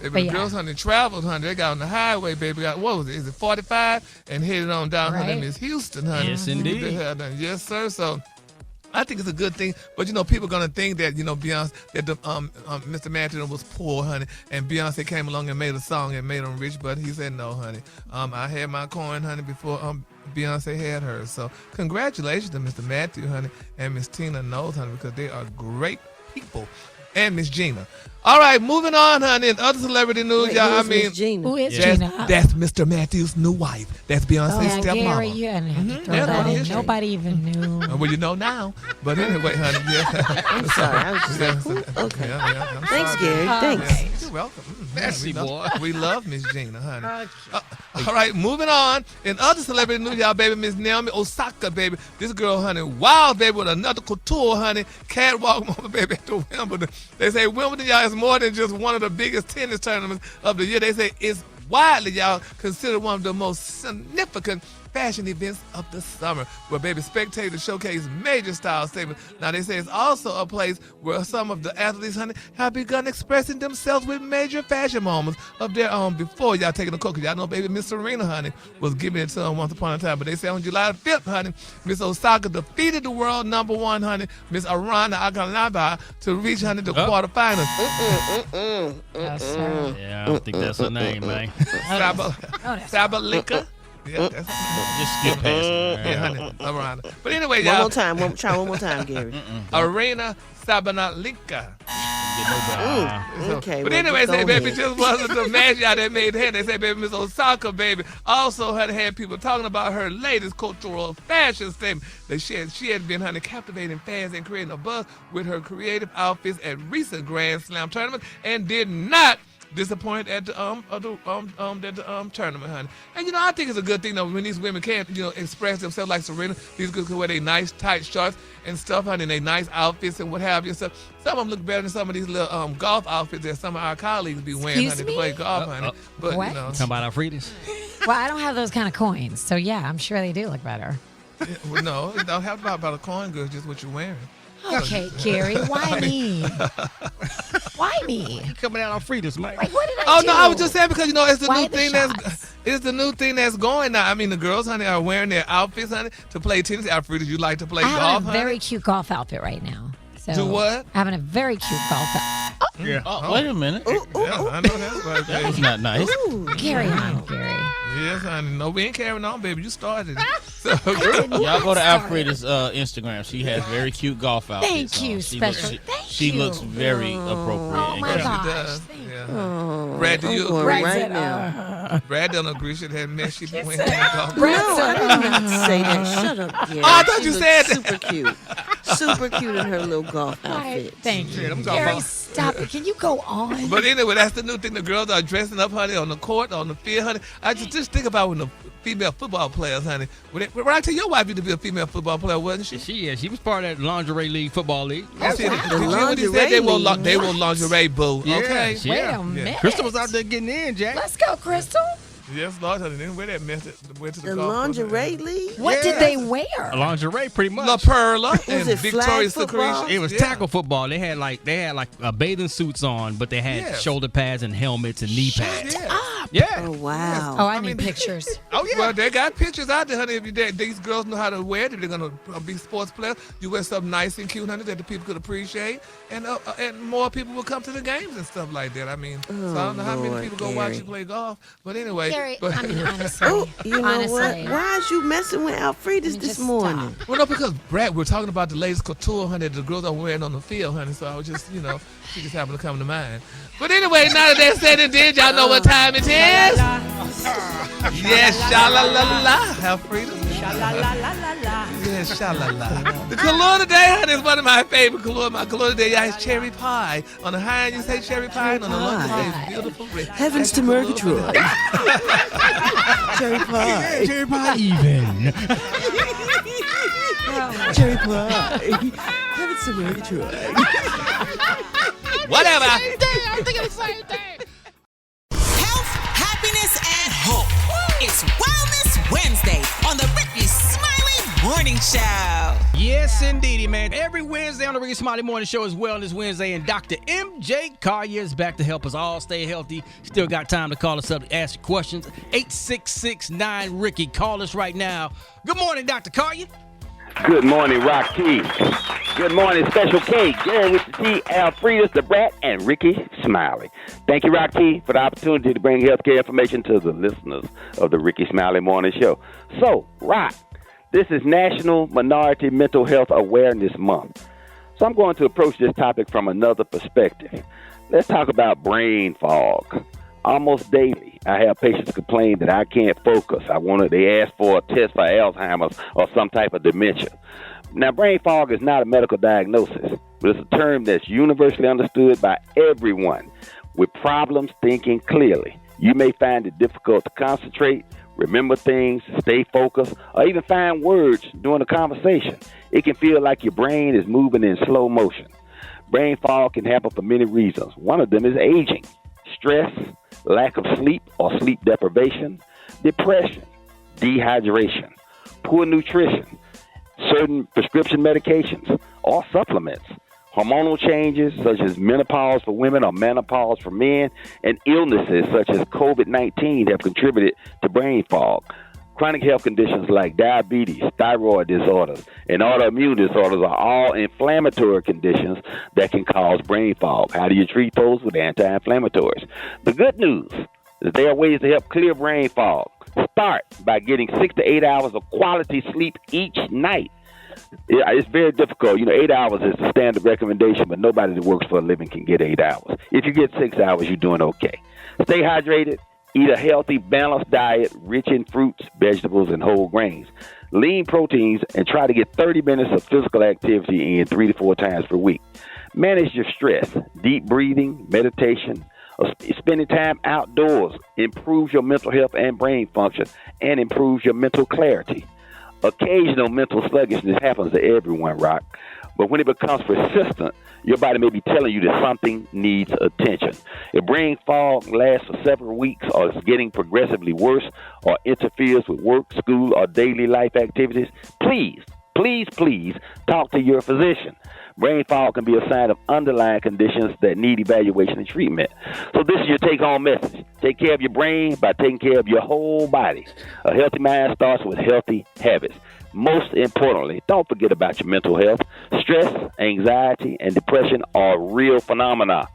The girls, honey, traveled, honey. They got on the highway, baby. What was it? Is it 45? And headed on down, honey, Miss Houston, honey. Yes, indeed. Yes, sir. So I think it's a good thing. But, people are going to think that, Beyonce, that Mr. Matthew was poor, honey, and Beyonce came along and made a song and made him rich. But he said, no, honey. I had my coin, honey, before Beyonce had hers. So congratulations to Mr. Matthew, honey, and Miss Tina Knowles, honey, because they are great people. And Miss Gina. All right, moving on, honey. In other celebrity news, y'all, I mean, who is Gina? That's Mr. Matthew's new wife. That's Beyonce's stepmama. Gary, you didn't have to throw that in. Nobody even knew. Well, you know now. But anyway, honey, yeah. I'm sorry. I was just like, who? Okay. Yeah, thanks, Gary. Thanks. You're welcome. Messy boy. We love Miss Gina, honey. All right, moving on. In other celebrity news, y'all, baby, Miss Naomi Osaka, baby. This girl, honey, wild, baby, with another couture, honey. Catwalk moment, baby, at the Wimbledon. They say Wimbledon, y'all, is more than just one of the biggest tennis tournaments of the year. They say it's widely, y'all, considered one of the most significant fashion events of the summer, where baby spectators showcase major style statements. Now they say it's also a place where some of the athletes, honey, have begun expressing themselves with major fashion moments of their own before y'all taking the court. Y'all know baby Miss Serena, honey, was giving it to them once upon a time. But they say on July 5th, honey, Miss Osaka defeated the world number one, honey, Miss Arana Akanaba, to reach, honey, the quarterfinals. Yeah, I don't think that's her name, man. Sabalenka. Yeah, that's just skip past it. Yeah, honey, around. But anyway, One y'all. more time. Try one more time, Gary. Arena Sabalenka. Okay. But well, anyway, go say, baby, ahead. just wasn't the match y'all that made head. They say, baby, Miss Osaka, baby, also had people talking about her latest cultural fashion statement. That she had been, honey, captivating fans and creating a buzz with her creative outfits at recent Grand Slam tournaments, and did not disappoint at the tournament, honey. And you know, I think it's a good thing though when these women can, you know, express themselves like Serena. These girls can wear their nice tight shorts and stuff, honey, and their nice outfits and what have you. So some of them look better than some of these little golf outfits that some of our colleagues be wearing, honey, to play golf, honey. But What? you know, Talking about Alfreda's. Well, I don't have those kind of coins, so yeah, I'm sure they do look better. well, no, it don't have to be about a coin, girl. Just what you're wearing. Okay, Gary, why me? Why me? You coming out on Frida's, man. Like, what did I do? Oh no, I was just saying because you know it's the Why new the thing shots? it's the new thing that's going now. I mean, the girls, honey, are wearing their outfits, honey, to play tennis. Alfreda, you like to play I have golf, a honey? very cute golf outfit right now. So Do what? Having a very cute golf outfit. Yeah. Oh, wait a minute. Yeah, I know that's right, baby. That's not nice. Carry on, Gary. Yes, honey. No, we ain't carrying on, baby. You started it. So, Y'all go to Alfreda's Instagram. She has very cute golf outfits. Thank you, on. special. She looks very appropriate. Oh, and my cute. gosh. she does. Thank Yeah. Oh, Brad, do you I'm agree? worried Brad right said, now. Brad don't agree. She had mess. She been wearing golf. No, I did not say that. Shut up, Gary. Oh, I thought She you looks said that. super cute. Super cute in her little golf Right, outfit. thank you. them Gary, golf- stop it. Can you go on? But anyway, that's the new thing. The girls are dressing up, honey, on the court, on the field, honey. I just think about when the female football players, honey. When I tell your wife used to be a female football player, wasn't she? She was part of that lingerie league, football league. Oh, see, wow. did you hear what he said? They will lingerie boo. Yeah, Okay. yeah. Wait a minute. Crystal was out there getting in, Jack. Let's go, Crystal. Yes, Lord, honey. Then wear that mess that went to the The golf course. lingerie league? What did they wear? Lingerie, pretty much. La Perla and it flag Victoria's football? Secret. It was tackle football. They had like bathing suits on, but they had Yes. shoulder pads and helmets and knee pads. Yeah. Yeah. Oh, wow. Oh, I need pictures. Oh yeah. Well, they got pictures out there, honey. If these girls know how to wear it, if they're gonna be sports players, you wear something nice and cute, honey, that the people could appreciate, and more people will come to the games and stuff like that. I mean, so I don't know how many Lord, people go watch Gary. you play golf, but anyway. Gary, but, I mean, honestly. Oh, you know honestly. what? Why is you messing with Alfreda's this just morning? well, no, because Brat, we're talking about the latest couture, honey, the girls are wearing on the field, honey. So I was just, she just happened to come to mind. But anyway, now that that's said and did, y'all know what time it is? Yes, sha-la-la-la, Alfreda. Sha-la-la-la-la-la. Yes, sha-la-la. The color today, honey, is one of my favorite color. My color today, y'all, is cherry pie. On the high end, you say cherry pie, and on the low end, you say beautiful red. Heavens to Murgatroyd. Cherry pie. Cherry pie even. Cherry pie. Heavens to Murgatroyd. Whatever. I'm thinking the same thing. Health, happiness, and hope. It's Wellness Wednesday on the Rickey Smiley Morning Show. Yes, indeedy, man. Every Wednesday on the Rickey Smiley Morning Show is Wellness Wednesday, and Dr. MJ Collier is back to help us all stay healthy. Still got time to call us up to ask your questions. 866-9-RICKY. Call us right now. Good morning, Dr. Collier. Good morning, Rock T. Good morning, Special K, Gary with the T, Alfreda's, the Brat, and Rickey Smiley. Thank you, Rock T, for the opportunity to bring healthcare information to the listeners of the Rickey Smiley Morning Show. So, Rock, this is National Minority Mental Health Awareness Month. So I'm going to approach this topic from another perspective. Let's talk about brain fog. Almost daily, I have patients complain that I can't focus. They ask for a test for Alzheimer's or some type of dementia. Now, brain fog is not a medical diagnosis, but it's a term that's universally understood by everyone with problems thinking clearly. You may find it difficult to concentrate, remember things, stay focused, or even find words during a conversation. It can feel like your brain is moving in slow motion. Brain fog can happen for many reasons. One of them is aging, stress, lack of sleep or sleep deprivation, depression, dehydration, poor nutrition, certain prescription medications or supplements, hormonal changes such as menopause for women or menopause for men, and illnesses such as COVID-19 have contributed to brain fog. Chronic health conditions like diabetes, thyroid disorders, and autoimmune disorders are all inflammatory conditions that can cause brain fog. How do you treat those? With anti-inflammatories. The good news is there are ways to help clear brain fog. Start by getting 6 to 8 hours of quality sleep each night. It's very difficult. 8 hours is the standard recommendation, but nobody that works for a living can get 8 hours. If you get 6 hours, you're doing okay. Stay hydrated. Eat a healthy, balanced diet rich in fruits, vegetables, and whole grains. Lean proteins, and try to get 30 minutes of physical activity in 3 to 4 times per week. Manage your stress. Deep breathing, meditation, or spending time outdoors improves your mental health and brain function and improves your mental clarity. Occasional mental sluggishness happens to everyone, Rock. But when it becomes persistent, your body may be telling you that something needs attention. If brain fog lasts for several weeks or is getting progressively worse or interferes with work, school, or daily life activities, please talk to your physician. Brain fog can be a sign of underlying conditions that need evaluation and treatment. So this is your take-home message. Take care of your brain by taking care of your whole body. A healthy mind starts with healthy habits. Most importantly, don't forget about your mental health. Stress, anxiety, and depression are real phenomena.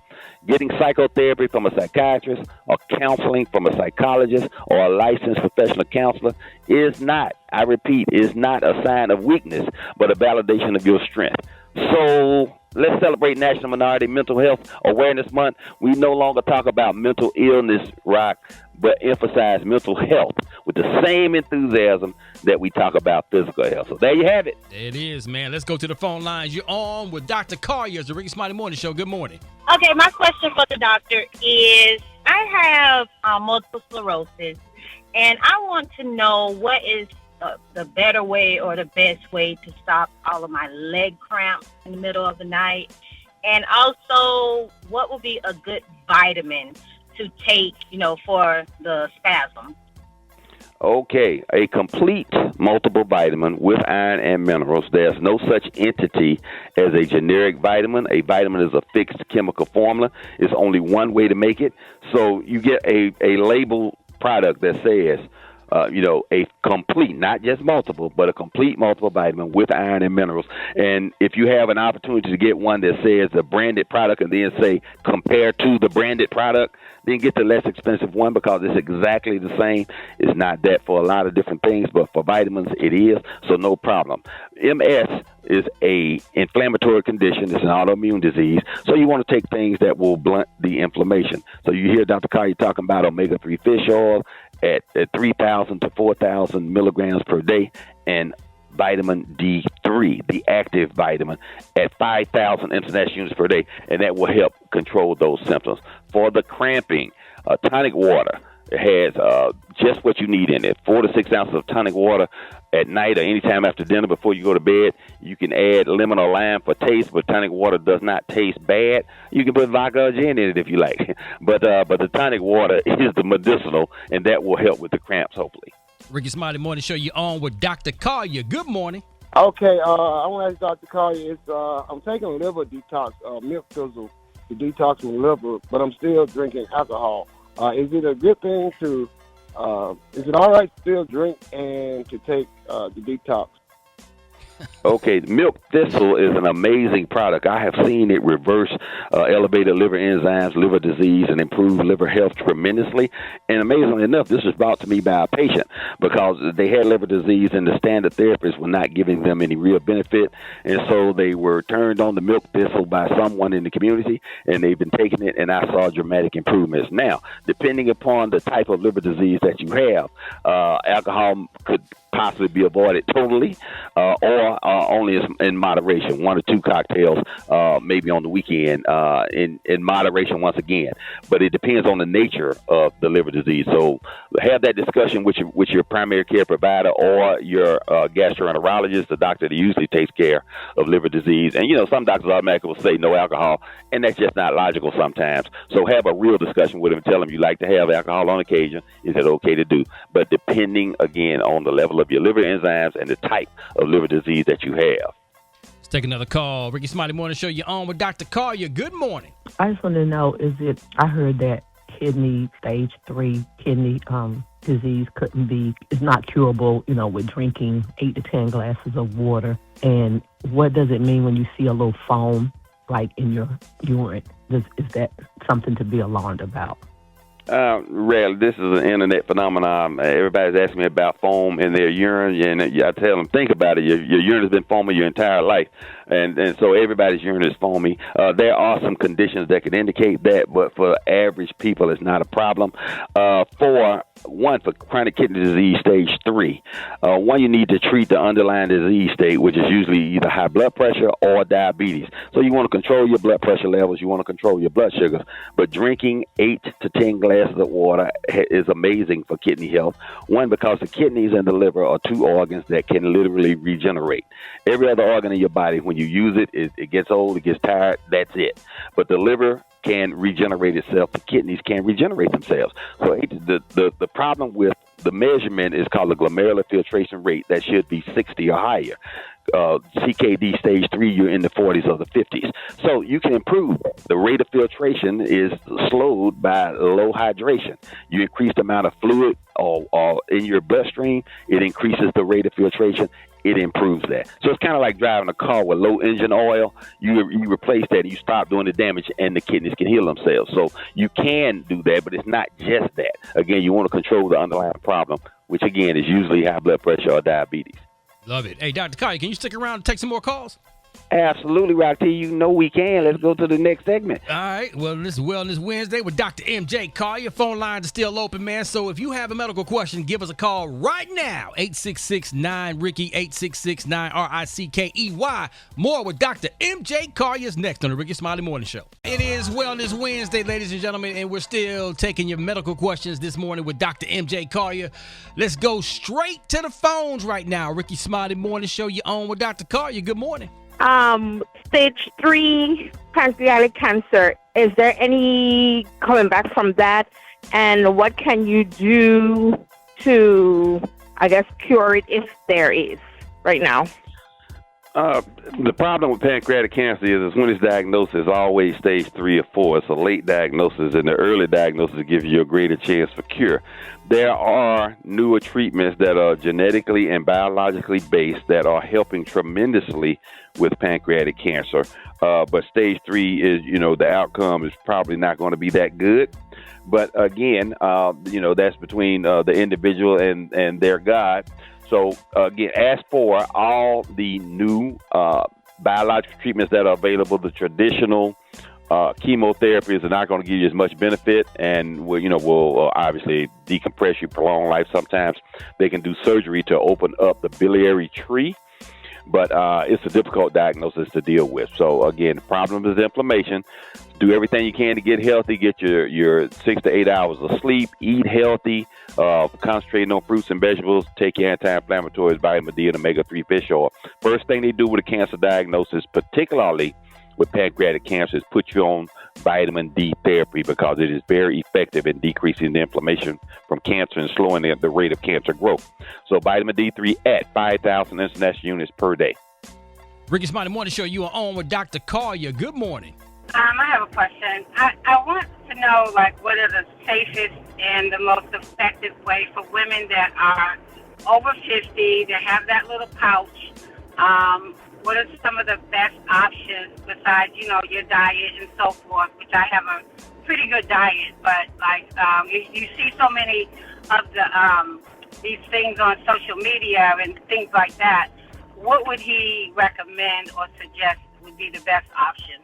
Getting psychotherapy from a psychiatrist or counseling from a psychologist or a licensed professional counselor is not, I repeat, is not a sign of weakness, but a validation of your strength. So let's celebrate National Minority Mental Health Awareness Month. We no longer talk about mental illness, Rock, but emphasize mental health with the same enthusiasm that we talk about physical health. So there you have it. There it is, man. Let's go to the phone lines. You're on with Dr. Collier, the Rickey Smiley Morning Show. Good morning. Okay, my question for the doctor is, I have multiple sclerosis, and I want to know what is the better way or the best way to stop all of my leg cramps in the middle of the night, and also what would be a good vitamin to take, for the spasm. Okay, a complete multiple vitamin with iron and minerals. There's no such entity as a generic vitamin. A vitamin is a fixed chemical formula. It's only one way to make it. So you get a label product that says, a complete, not just multiple, but a complete multiple vitamin with iron and minerals. And if you have an opportunity to get one that says the branded product and then say compared to the branded product, then get the less expensive one because it's exactly the same. It's not that for a lot of different things, but for vitamins it is, so no problem. MS is a inflammatory condition. It's an autoimmune disease, so you want to take things that will blunt the inflammation. So you hear Dr. Collier talking about omega-3 fish oil at 3,000 to 4,000 milligrams per day, and vitamin D3, the active vitamin, at 5,000 international units per day, and that will help control those symptoms. For the cramping, tonic water has just what you need in it. 4 to 6 ounces of tonic water at night or anytime after dinner before you go to bed. You can add lemon or lime for taste, but tonic water does not taste bad. You can put vodka or gin in it if you like. But the tonic water is the medicinal, and that will help with the cramps, hopefully. Rickey Smiley Morning Show, you on with Dr. Collier. Good morning. Okay, I want to ask Dr. Collier, I'm taking a liver detox, milk thistle to detox my liver, but I'm still drinking alcohol. Is it a good thing to, is it all right to still drink and to take the detox? Okay, milk thistle is an amazing product. I have seen it reverse elevated liver enzymes, liver disease, and improve liver health tremendously. And amazingly enough, this was brought to me by a patient because they had liver disease and the standard therapists were not giving them any real benefit. And so they were turned on to milk thistle by someone in the community, and they've been taking it, and I saw dramatic improvements. Now, depending upon the type of liver disease that you have, alcohol could possibly be avoided totally, or only in moderation, 1 or 2 cocktails, maybe on the weekend, in moderation once again. But it depends on the nature of the liver disease. So have that discussion with your primary care provider or your gastroenterologist, the doctor that usually takes care of liver disease. And, some doctors automatically will say no alcohol, and that's just not logical sometimes. So have a real discussion with him and tell him you like to have alcohol on occasion. Is it okay to do? But depending, again, on the level of your liver enzymes and the type of liver disease that you have. Let's take another call. Rickey Smiley Morning Show, you're on with Dr. Collier. Good morning. I just want to know, I heard that stage 3 kidney disease is not curable, with drinking 8 to 10 glasses of water. And what does it mean when you see a little foam, like in your urine? Is that something to be alarmed about? Rarely. This is an internet phenomenon. Everybody's asking me about foam in their urine, and I tell them, think about it. Your urine has been foamy your entire life, and so everybody's urine is foamy. There are some conditions that could indicate that, but for average people, it's not a problem. For chronic kidney disease stage 3, you need to treat the underlying disease state, which is usually either high blood pressure or diabetes. So you want to control your blood pressure levels, you want to control your blood sugars, but drinking 8 to 10 glasses of water is amazing for kidney health. One, because the kidneys and the liver are 2 organs that can literally regenerate. Every other organ in your body, when you use it, it gets old, it gets tired, that's it. But the liver can regenerate itself. The kidneys can regenerate themselves. So the problem with the measurement is called the glomerular filtration rate. That should be 60 or higher. CKD stage 3, you're in the 40s or the 50s. So you can improve. The rate of filtration is slowed by low hydration. You increase the amount of fluid or in your bloodstream, it increases the rate of filtration. It improves that. So it's kind of like driving a car with low engine oil. You replace that and you stop doing the damage, and the kidneys can heal themselves. So you can do that, but it's not just that. Again, you want to control the underlying problem, which again is usually high blood pressure or diabetes. Love it. Hey, Dr. Collier, can you stick around and take some more calls? Absolutely, Rocky. You know we can. Let's go to the next segment. All right. Well, this is Wellness Wednesday with Dr. MJ Collier. Phone lines are still open, man. So if you have a medical question, give us a call right now. 866-9-RICKEY, 866-9-RICKEY. More with Dr. MJ Collier is next on the Rickey Smiley Morning Show. It is Wellness Wednesday, ladies and gentlemen, and we're still taking your medical questions this morning with Dr. MJ Collier. Let's go straight to the phones right now. Rickey Smiley Morning Show, you're on with Dr. Collier. Good morning. Stage 3 pancreatic cancer. Is there any coming back from that? And what can you do to, cure it if there is right now? The problem with pancreatic cancer is when it's diagnosed, it's always stage 3 or 4. It's a late diagnosis, and the early diagnosis gives you a greater chance for cure. There are newer treatments that are genetically and biologically based that are helping tremendously with pancreatic cancer. But stage 3 is, the outcome is probably not going to be that good. But again, that's between the individual and their God. So, again, ask for all the new biological treatments that are available. The traditional chemotherapies are not going to give you as much benefit and will obviously decompress you, prolong life sometimes. They can do surgery to open up the biliary tree, but it's a difficult diagnosis to deal with. So, again, the problem is inflammation. Do everything you can to get healthy. Get your 6 to 8 hours of sleep. Eat healthy. Concentrating on fruits and vegetables. Take your anti-inflammatories, vitamin D, and omega-3 fish oil. First thing they do with a cancer diagnosis, particularly with pancreatic cancer, is put you on vitamin D therapy because it is very effective in decreasing the inflammation from cancer and slowing the rate of cancer growth. So vitamin D3 at 5,000 international units per day. Rickey Smiley Morning Show, you are on with Dr. Collier. Good morning. I have a question. I want to know, what are the safest and the most effective way for women that are over 50 to have that little pouch? What are some of the best options besides, your diet and so forth, which I have a pretty good diet, but you see so many of these things on social media and things like that. What would he recommend or suggest would be the best option?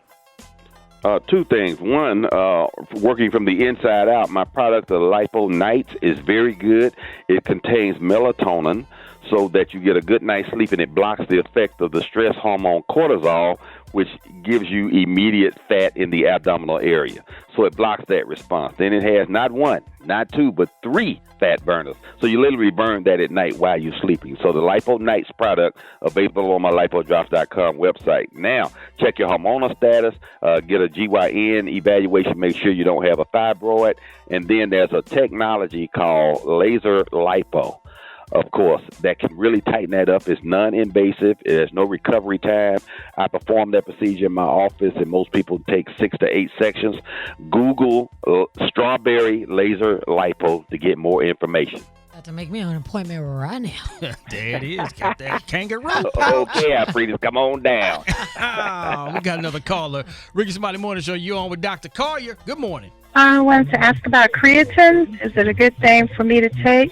2 things. One, working from the inside out, my product, the Lipo Nights, is very good. It contains melatonin. so that you get a good night's sleep, and it blocks the effect of the stress hormone cortisol, which gives you immediate fat in the abdominal area. So it blocks that response. Then it has not one, not two, but 3 fat burners. So you literally burn that at night while you're sleeping. So the Lipo Nights product, available on my lipodrops.com website. Now, check your hormonal status, get a GYN evaluation, make sure you don't have a fibroid. And then there's a technology called laser lipo, of course, that can really tighten that up. It's non-invasive. There's no recovery time. I perform that procedure in my office, and most people take 6 to 8 sections. Google strawberry laser lipo to get more information. Got to make me an appointment right now. There it is. Got that kangaroo. Okay, Alfredas, come on down. We got another caller. Rickey Smiley Morning Show. You on with Dr. Collier. Good morning. I wanted to ask about creatine. Is it a good thing for me to take?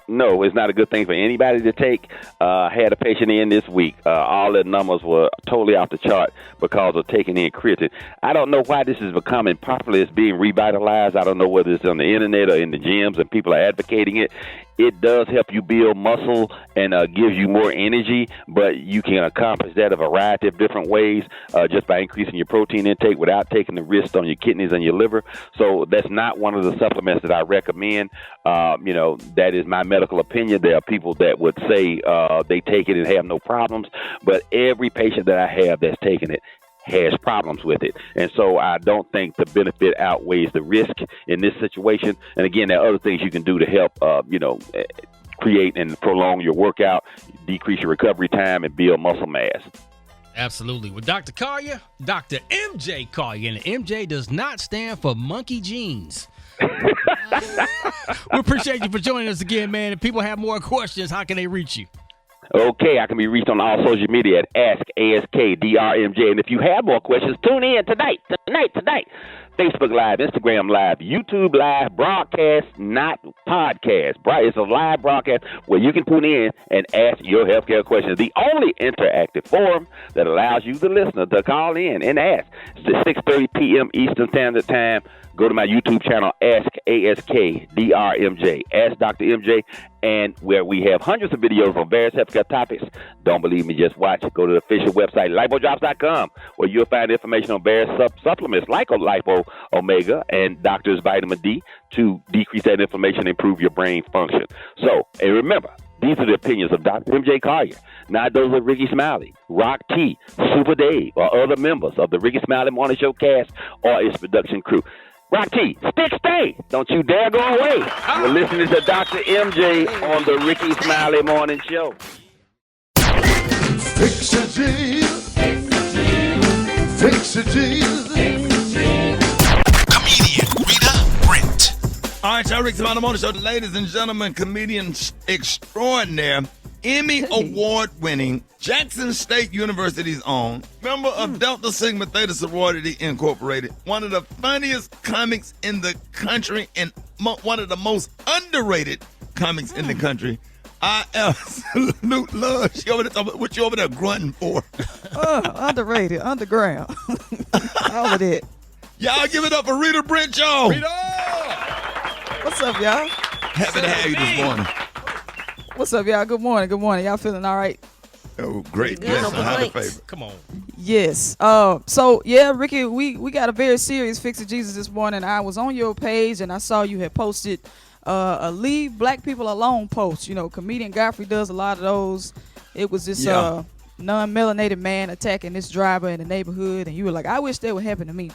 No, it's not a good thing for anybody to take. I had a patient in this week. All their numbers were totally off the chart because of taking in creatine. I don't know why this is becoming popular. It's being revitalized. I don't know whether it's on the internet or in the gyms and people are advocating it. It does help you build muscle and gives you more energy, but you can accomplish that a variety of different ways just by increasing your protein intake without taking the risk on your kidneys and your liver. So that's not one of the supplements that I recommend. That is my medical opinion. There are people that would say they take it and have no problems, but every patient that I have that's taken it has problems with it. And so I don't think the benefit outweighs the risk in this situation. And again, there are other things you can do to help, create and prolong your workout, decrease your recovery time, and build muscle mass. Absolutely. With Dr. Collier, Dr. MJ Collier, and MJ does not stand for monkey jeans. We appreciate you for joining us again, man. If people have more questions, how can they reach you? Okay, I can be reached on all social media at AskAskDRMJ. And if you have more questions, tune in tonight. Facebook Live, Instagram Live, YouTube Live, broadcast, not podcast. It's a live broadcast where you can tune in and ask your healthcare questions. The only interactive forum that allows you, the listener, to call in and ask. It's at 6:30 p.m. Eastern Standard Time. Go to my YouTube channel, Ask AskDRMJ. Ask Dr. MJ, and where we have hundreds of videos on various healthcare topics. Don't believe me, just watch it. Go to the official website, lipodrops.com, where you'll find information on various supplements like Lipo Omega and Doctor's Vitamin D to decrease that inflammation and improve your brain function. So, and remember, these are the opinions of Dr. MJ Collier, not those of Rickey Smiley, Rock T, Super Dave, or other members of the Rickey Smiley Morning Show cast or its production crew. Rock T, stay. Don't you dare go away. You're listening to Dr. MJ on the Rickey Smiley Morning Show. Fix it, Jesus. Fix it, Jesus. Comedian Rita, Brent. All right, y'all, Rickey Smiley Morning Show. Ladies and gentlemen, comedian extraordinaire, Emmy Award-winning, Jackson State University's own, member of Delta Sigma Theta Sorority Incorporated, one of the funniest comics in the country and one of the most underrated comics in the country. I absolutely love. She over there, what you over there grunting for? Underrated, underground. All of that. Y'all give it up for Rita Brent, y'all. Rita! What's up, y'all? Happy to have you this morning. What's up, y'all? Good morning. Y'all feeling all right? Oh, great. Yes, highly favored. Come on. Yes. Rickey, we got a very serious Fix It Jesus this morning. I was on your page and I saw you had posted a Leave Black People Alone post. You know, comedian Godfrey does a lot of those. It was this non-melanated man attacking this driver in the neighborhood, and you were like, I wish that would happen to me.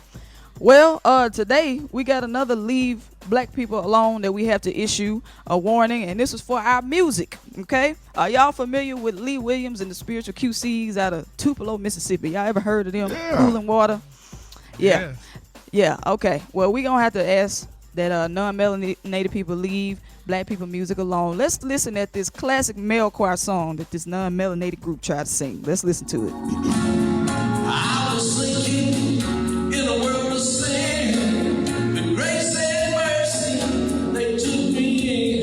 Well, today we got another Leave Black People Alone that we have to issue a warning, and this is for our music, okay? Are y'all familiar with Lee Williams and the Spiritual QCs out of Tupelo, Mississippi? Y'all ever heard of them? Yeah. Cooling Water? Yeah, okay. Well, we're going to have to ask that non-melanated people leave Black people music alone. Let's listen at this classic male choir song that this non-melanated group tried to sing. Let's listen to it. I was sinking in a world of sin, with grace and mercy, they took me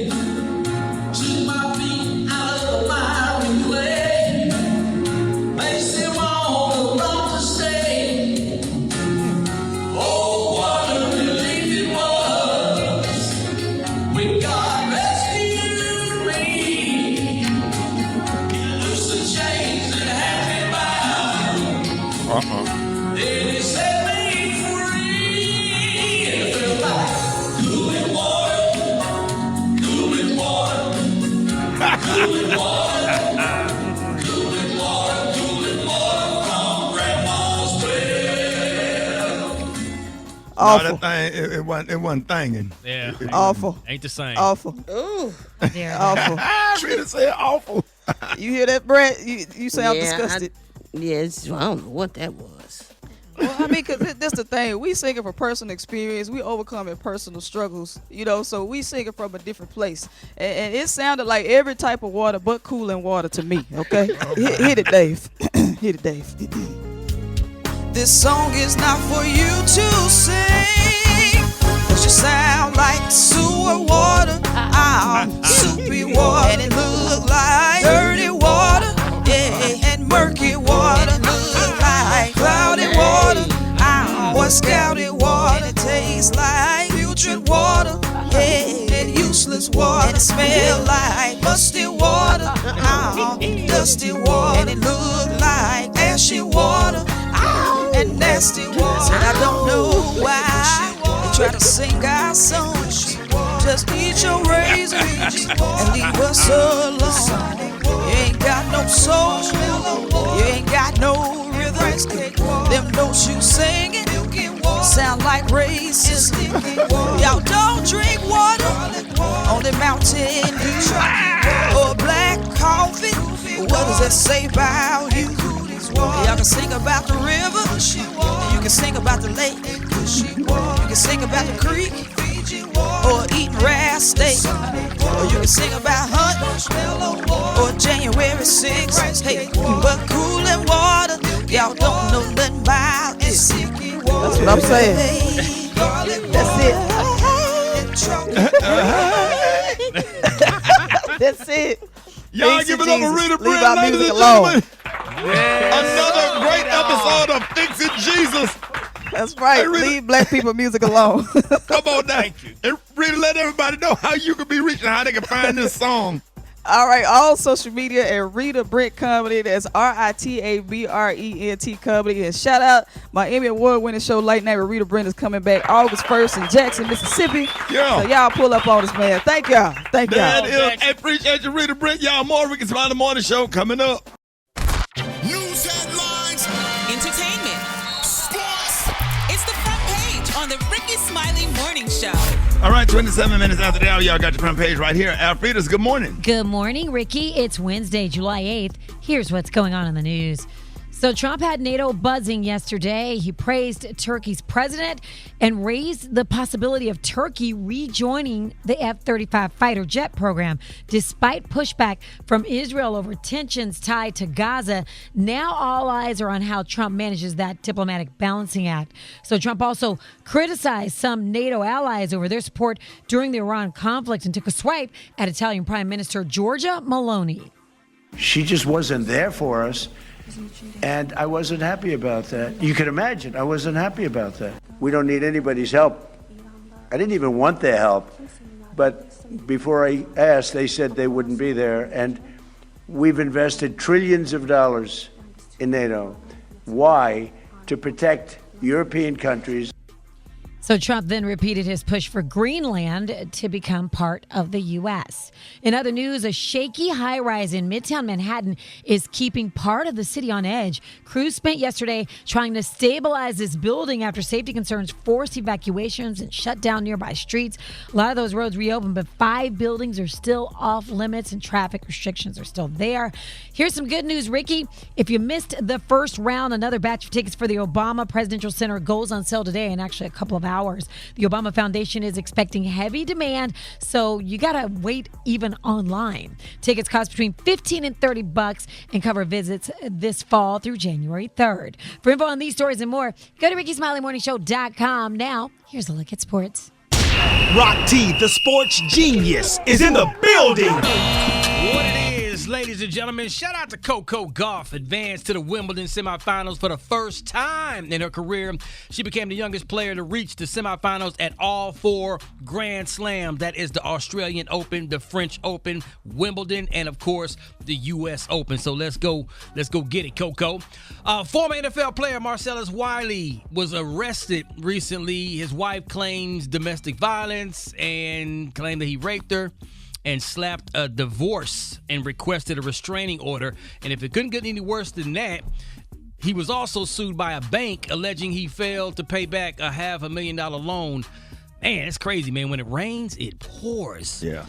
in, took my feet out of the miry clay, placed them on the road to stay. Oh, what a relief it was when God rescued me. They set me free. And it felt like cooling water, cooling water, cooling water, cooling water, cooling water from Grandma's well. Awful. No, that thing, it wasn't thinging. Yeah. Awful. Ain't the same. Awful. Ooh. Awful. Rita said awful. You hear that, Brent? You sound disgusted. Yes, I don't know what that was. Well, I mean, because that's the thing. We singing from personal experience. We overcoming personal struggles, so we singing from a different place. And it sounded like every type of water but cooling water to me, okay? Hit it, Dave. Hit it, Dave. This song is not for you to sing, 'cause you sound like sewer water, soupy water, and it look like dirty water, yeah, and murky water, and look like cloudy water, or scouty water, and it tastes like putrid water, yeah, and useless water, and it smell like musty water, dusty water, and it look like ashy water, and nasty water. And I don't know why they try to sing our songs. Just eat your razor and leave us alone. You ain't got no soul, you ain't got no rhythm. Them notes you singing sound like racism. Y'all don't drink water on the Mountain Dew or black coffee. What does that say about you? Y'all can sing about the river, you can sing about the lake, you can sing about the creek, or eating rare steak, or you can sing about hunting, or January 6th. Hey, but cooling water, y'all don't know nothing about this. That's what I'm saying. That's it. That's it. Y'all give it up for Rita, Leave our music alone. Another great episode of Fixing Jesus. That's right. Hey, Rita. Leave black people music alone. Come on now. Thank you. And Rita, let everybody know how you can be reaching, how they can find this song. All right, all social media at Rita Brent Comedy. That's RITABRENT Comedy. And shout out my Emmy Award winning show Late Night with Rita Brent is coming back August 1st in Jackson, Mississippi. Yeah. So y'all pull up on us, man. Thank y'all. Thank y'all. That is, I appreciate you, Rita Brent. Y'all more Rickey Smiley Morning Show coming up. News headlines, entertainment, sports. It's the front page on the Rickey Smiley Morning Show. All right, 27 minutes after the hour, y'all got your front page right here. Alfreda's, good morning. Good morning, Ricky. It's Wednesday, July 8th. Here's what's going on in the news. So Trump had NATO buzzing yesterday. He praised Turkey's president and raised the possibility of Turkey rejoining the F-35 fighter jet program, despite pushback from Israel over tensions tied to Gaza. Now all eyes are on how Trump manages that diplomatic balancing act. So Trump also criticized some NATO allies over their support during the Iran conflict and took a swipe at Italian Prime Minister Giorgia Meloni. She just wasn't there for us. And I wasn't happy about that. You can imagine, I wasn't happy about that. We don't need anybody's help. I didn't even want their help. But before I asked, they said they wouldn't be there. And we've invested trillions of dollars in NATO. Why? To protect European countries. So Trump then repeated his push for Greenland to become part of the U.S. In other news, a shaky high-rise in Midtown Manhattan is keeping part of the city on edge. Crews spent yesterday trying to stabilize this building after safety concerns forced evacuations and shut down nearby streets. A lot of those roads reopened, but 5 buildings are still off limits and traffic restrictions are still there. Here's some good news, Ricky. If you missed the first round, another batch of tickets for the Obama Presidential Center goes on sale today in actually a couple of hours. The Obama Foundation is expecting heavy demand, so you gotta wait even online. Tickets cost between $15 and $30 and cover visits this fall through January 3rd. For info on these stories and more, go to RickySmileyMorningShow.com. Now, here's a look at sports. Rock T, the sports genius, is in the building. What it is, Yes, ladies and gentlemen, shout out to Coco Gauff, advanced to the Wimbledon semifinals for the first time in her career. She became the youngest player to reach the semifinals at all 4 Grand Slams. That is the Australian Open, the French Open, Wimbledon, and of course the U.S. Open. So let's go get it, Coco. Former NFL player Marcellus Wiley was arrested recently. His wife claims domestic violence and claimed that he raped her and slapped a divorce and requested a restraining order. And if it couldn't get any worse than that, he was also sued by a bank alleging he failed to pay back a $500,000 loan. Man, it's crazy, man. When it rains, it pours. Yeah.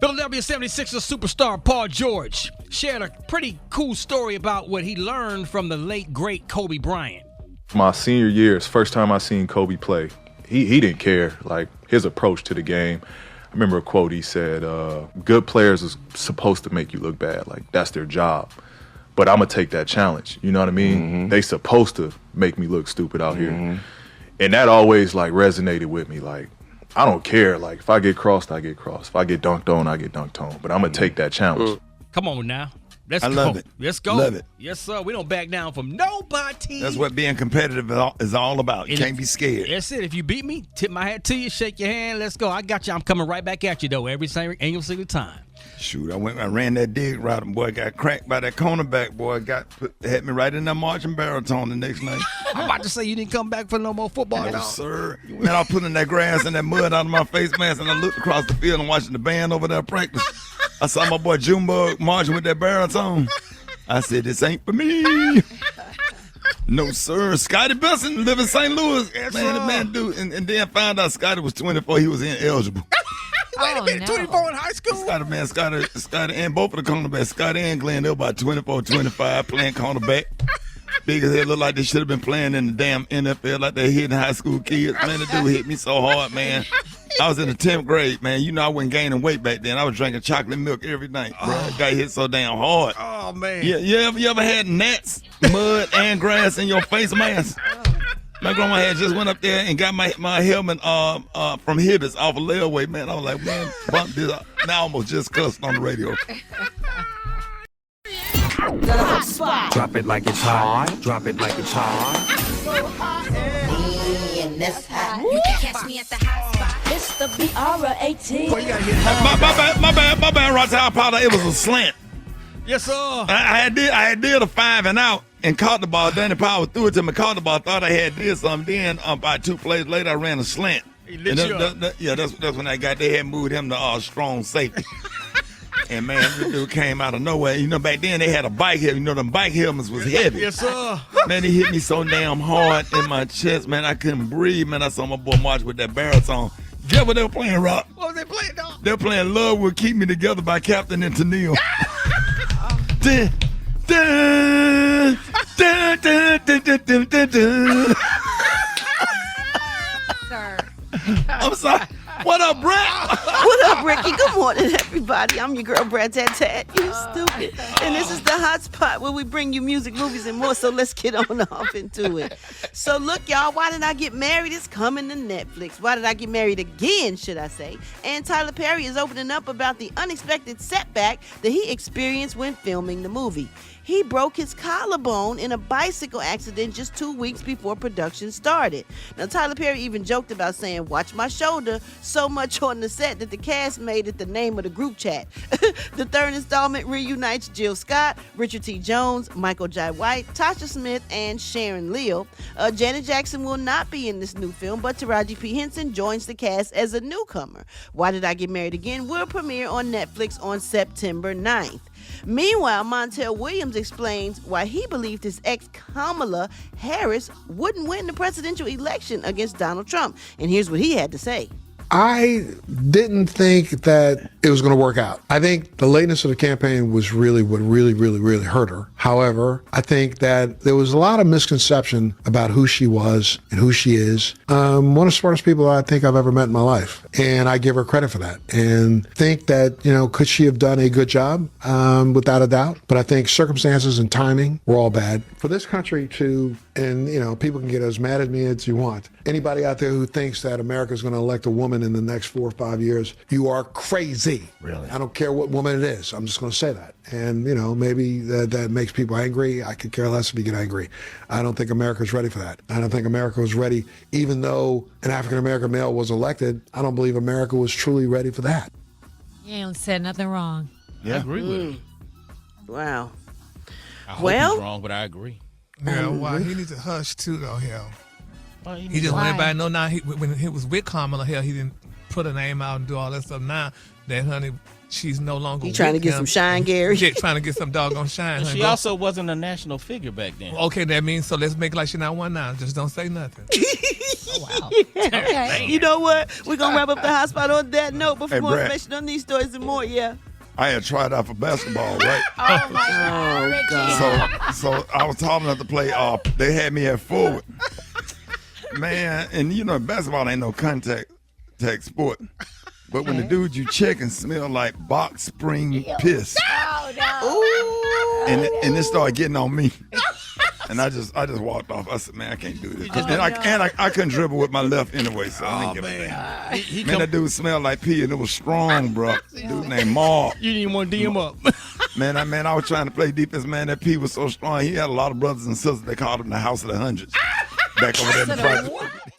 Philadelphia 76ers superstar Paul George shared a pretty cool story about what he learned from the late, great Kobe Bryant. My senior year is first time I seen Kobe play. He didn't care, like, his approach to the game. I remember a quote he said, good players are supposed to make you look bad. Like, that's their job. But I'm going to take that challenge. You know what I mean? Mm-hmm. They supposed to make me look stupid out here. And that always, like, resonated with me. Like, I don't care. Like, if I get crossed, I get crossed. If I get dunked on, I get dunked on. But I'm going to take that challenge. Come on now. Let's I go. love it. Let's go. Love it. Yes, sir. We don't back down from nobody. That's what being competitive is all about. You can't be scared. That's it. If you beat me, tip my hat to you, shake your hand. Let's go. I got you. I'm coming right back at you, though, every single time. Shoot, I ran that dig route, and boy, got cracked by that cornerback. Boy, had me right in that marching baritone the next night. I'm about to say you didn't come back for no more football, no, dog. sir. Man, I was putting that grass and that mud out of my face mask, and I looked across the field and watching the band over there practice. I saw my boy Junebug marching with that baritone. I said, this ain't for me. No, sir. Scotty Benson live in St. Louis. Yes, man, the man dude, and then found out Scotty was 24. He was ineligible. Wait a minute, 24 in high school? Scotty, and both of the cornerbacks, Scotty and Glenn, they were about 24, 25, playing cornerback. Big as hell, looked like they should have been playing in the damn NFL like they hitting high school kids. Man, the dude hit me so hard, man. I was in the 10th grade, man. You know I wasn't gaining weight back then. I was drinking chocolate milk every night, bro. Got hit so damn hard. Oh, man. Yeah, you ever had gnats, mud, and grass in your face mask? My grandma had just went up there and got my helmet from Hibbets off of layaway, man. I was like, man, bump this up. Now I almost just cussed on the radio. The hot spot. Drop it like it's hot. Drop it like it's hot. So hot and this hot. You can catch me at the hot spot. It's the BR18. My bad, Roger. I apologize. It was a slant. Yes, sir. I had did a 5 and out and caught the ball. Danny Powell threw it to me, caught the ball. Thought I had did something. Then about 2 plays later, I ran a slant. He lit you up. That's when they had moved him to strong safety. And man, this dude came out of nowhere. You know, back then they had a bike helmet. You know, them bike helmets was heavy. Yes, sir. Man, he hit me so damn hard in my chest, man. I couldn't breathe, man. I saw my boy march with that baritone. Guess what they were playing, Rock? What was they playing, dog? They were playing Love Will Keep Me Together by Captain and Tennille. Dun, dun, dun, dun, dun, dun, dun, dun. Sir. I'm sorry. What up, Brent? What up, Ricky? Good morning, everybody. I'm your girl, Brat. You stupid. And this is the hot spot where we bring you music, movies, and more. So let's get on off into it. So look, y'all, Why Did I Get Married is coming to Netflix. Why Did I Get Married Again, should I say. And Tyler Perry is opening up about the unexpected setback that he experienced when filming the movie. He broke his collarbone in a bicycle accident just 2 weeks before production started. Now, Tyler Perry even joked about saying, watch my shoulder, so much on the set that the cast made it the name of the group chat. The third installment reunites Jill Scott, Richard T. Jones, Michael Jai White, Tasha Smith, and Sharon Leal. Janet Jackson will not be in this new film, but Taraji P. Henson joins the cast as a newcomer. Why Did I Get Married Again will premiere on Netflix on September 9th. Meanwhile, Montel Williams explains why he believed his ex Kamala Harris wouldn't win the presidential election against Donald Trump. And here's what he had to say. I didn't think that it was going to work out. I think the lateness of the campaign was really what really hurt her. However, I think that there was a lot of misconception about who she was and who she is. One of the smartest people I think I've ever met in my life. And I give her credit for that. And think that, could she have done a good job? Without a doubt. But I think circumstances and timing were all bad. For this country to And, people can get as mad at me as you want. Anybody out there who thinks that America is going to elect a woman in the next 4 or 5 years, you are crazy. Really? I don't care what woman it is. I'm just going to say that. And, maybe that makes people angry. I could care less if you get angry. I don't think America's ready for that. I don't think America was ready, even though an African-American male was elected. I don't believe America was truly ready for that. You ain't said nothing wrong. Yeah. I agree with him. Wow. I hope he's wrong, but I agree. Yeah, well, he needs to hush too, though. Hell, well, he just want everybody to know now. When he was with Kamala, hell, he didn't put her name out and do all that stuff. Now that honey, she's no longer. He trying to get some shine, Gary. Yeah, trying to get some doggone shine. She also wasn't a national figure back then. Okay, that means so. Let's make like she not one now. Just don't say nothing. Oh, wow. Okay. You know what? We're gonna wrap up the hot spot on that note. But for more information on these stories and more, I had tried out for basketball, right? Oh my God. So I was tall enough to play. They had me at forward. Man, and basketball ain't no contact sport. But when the dude you checking smell like box spring piss. Oh no. And it started getting on me. And I just walked off. I said, man, I can't do this. And I couldn't dribble with my left anyway, so I didn't give a damn. Man, that dude smelled like pee, and it was strong, bro. Dude named Mark. You didn't even want to D him up. Man, I was trying to play defense, man. That pee was so strong. He had a lot of brothers and sisters. They called him the House of the Hundreds. Back over there in the project.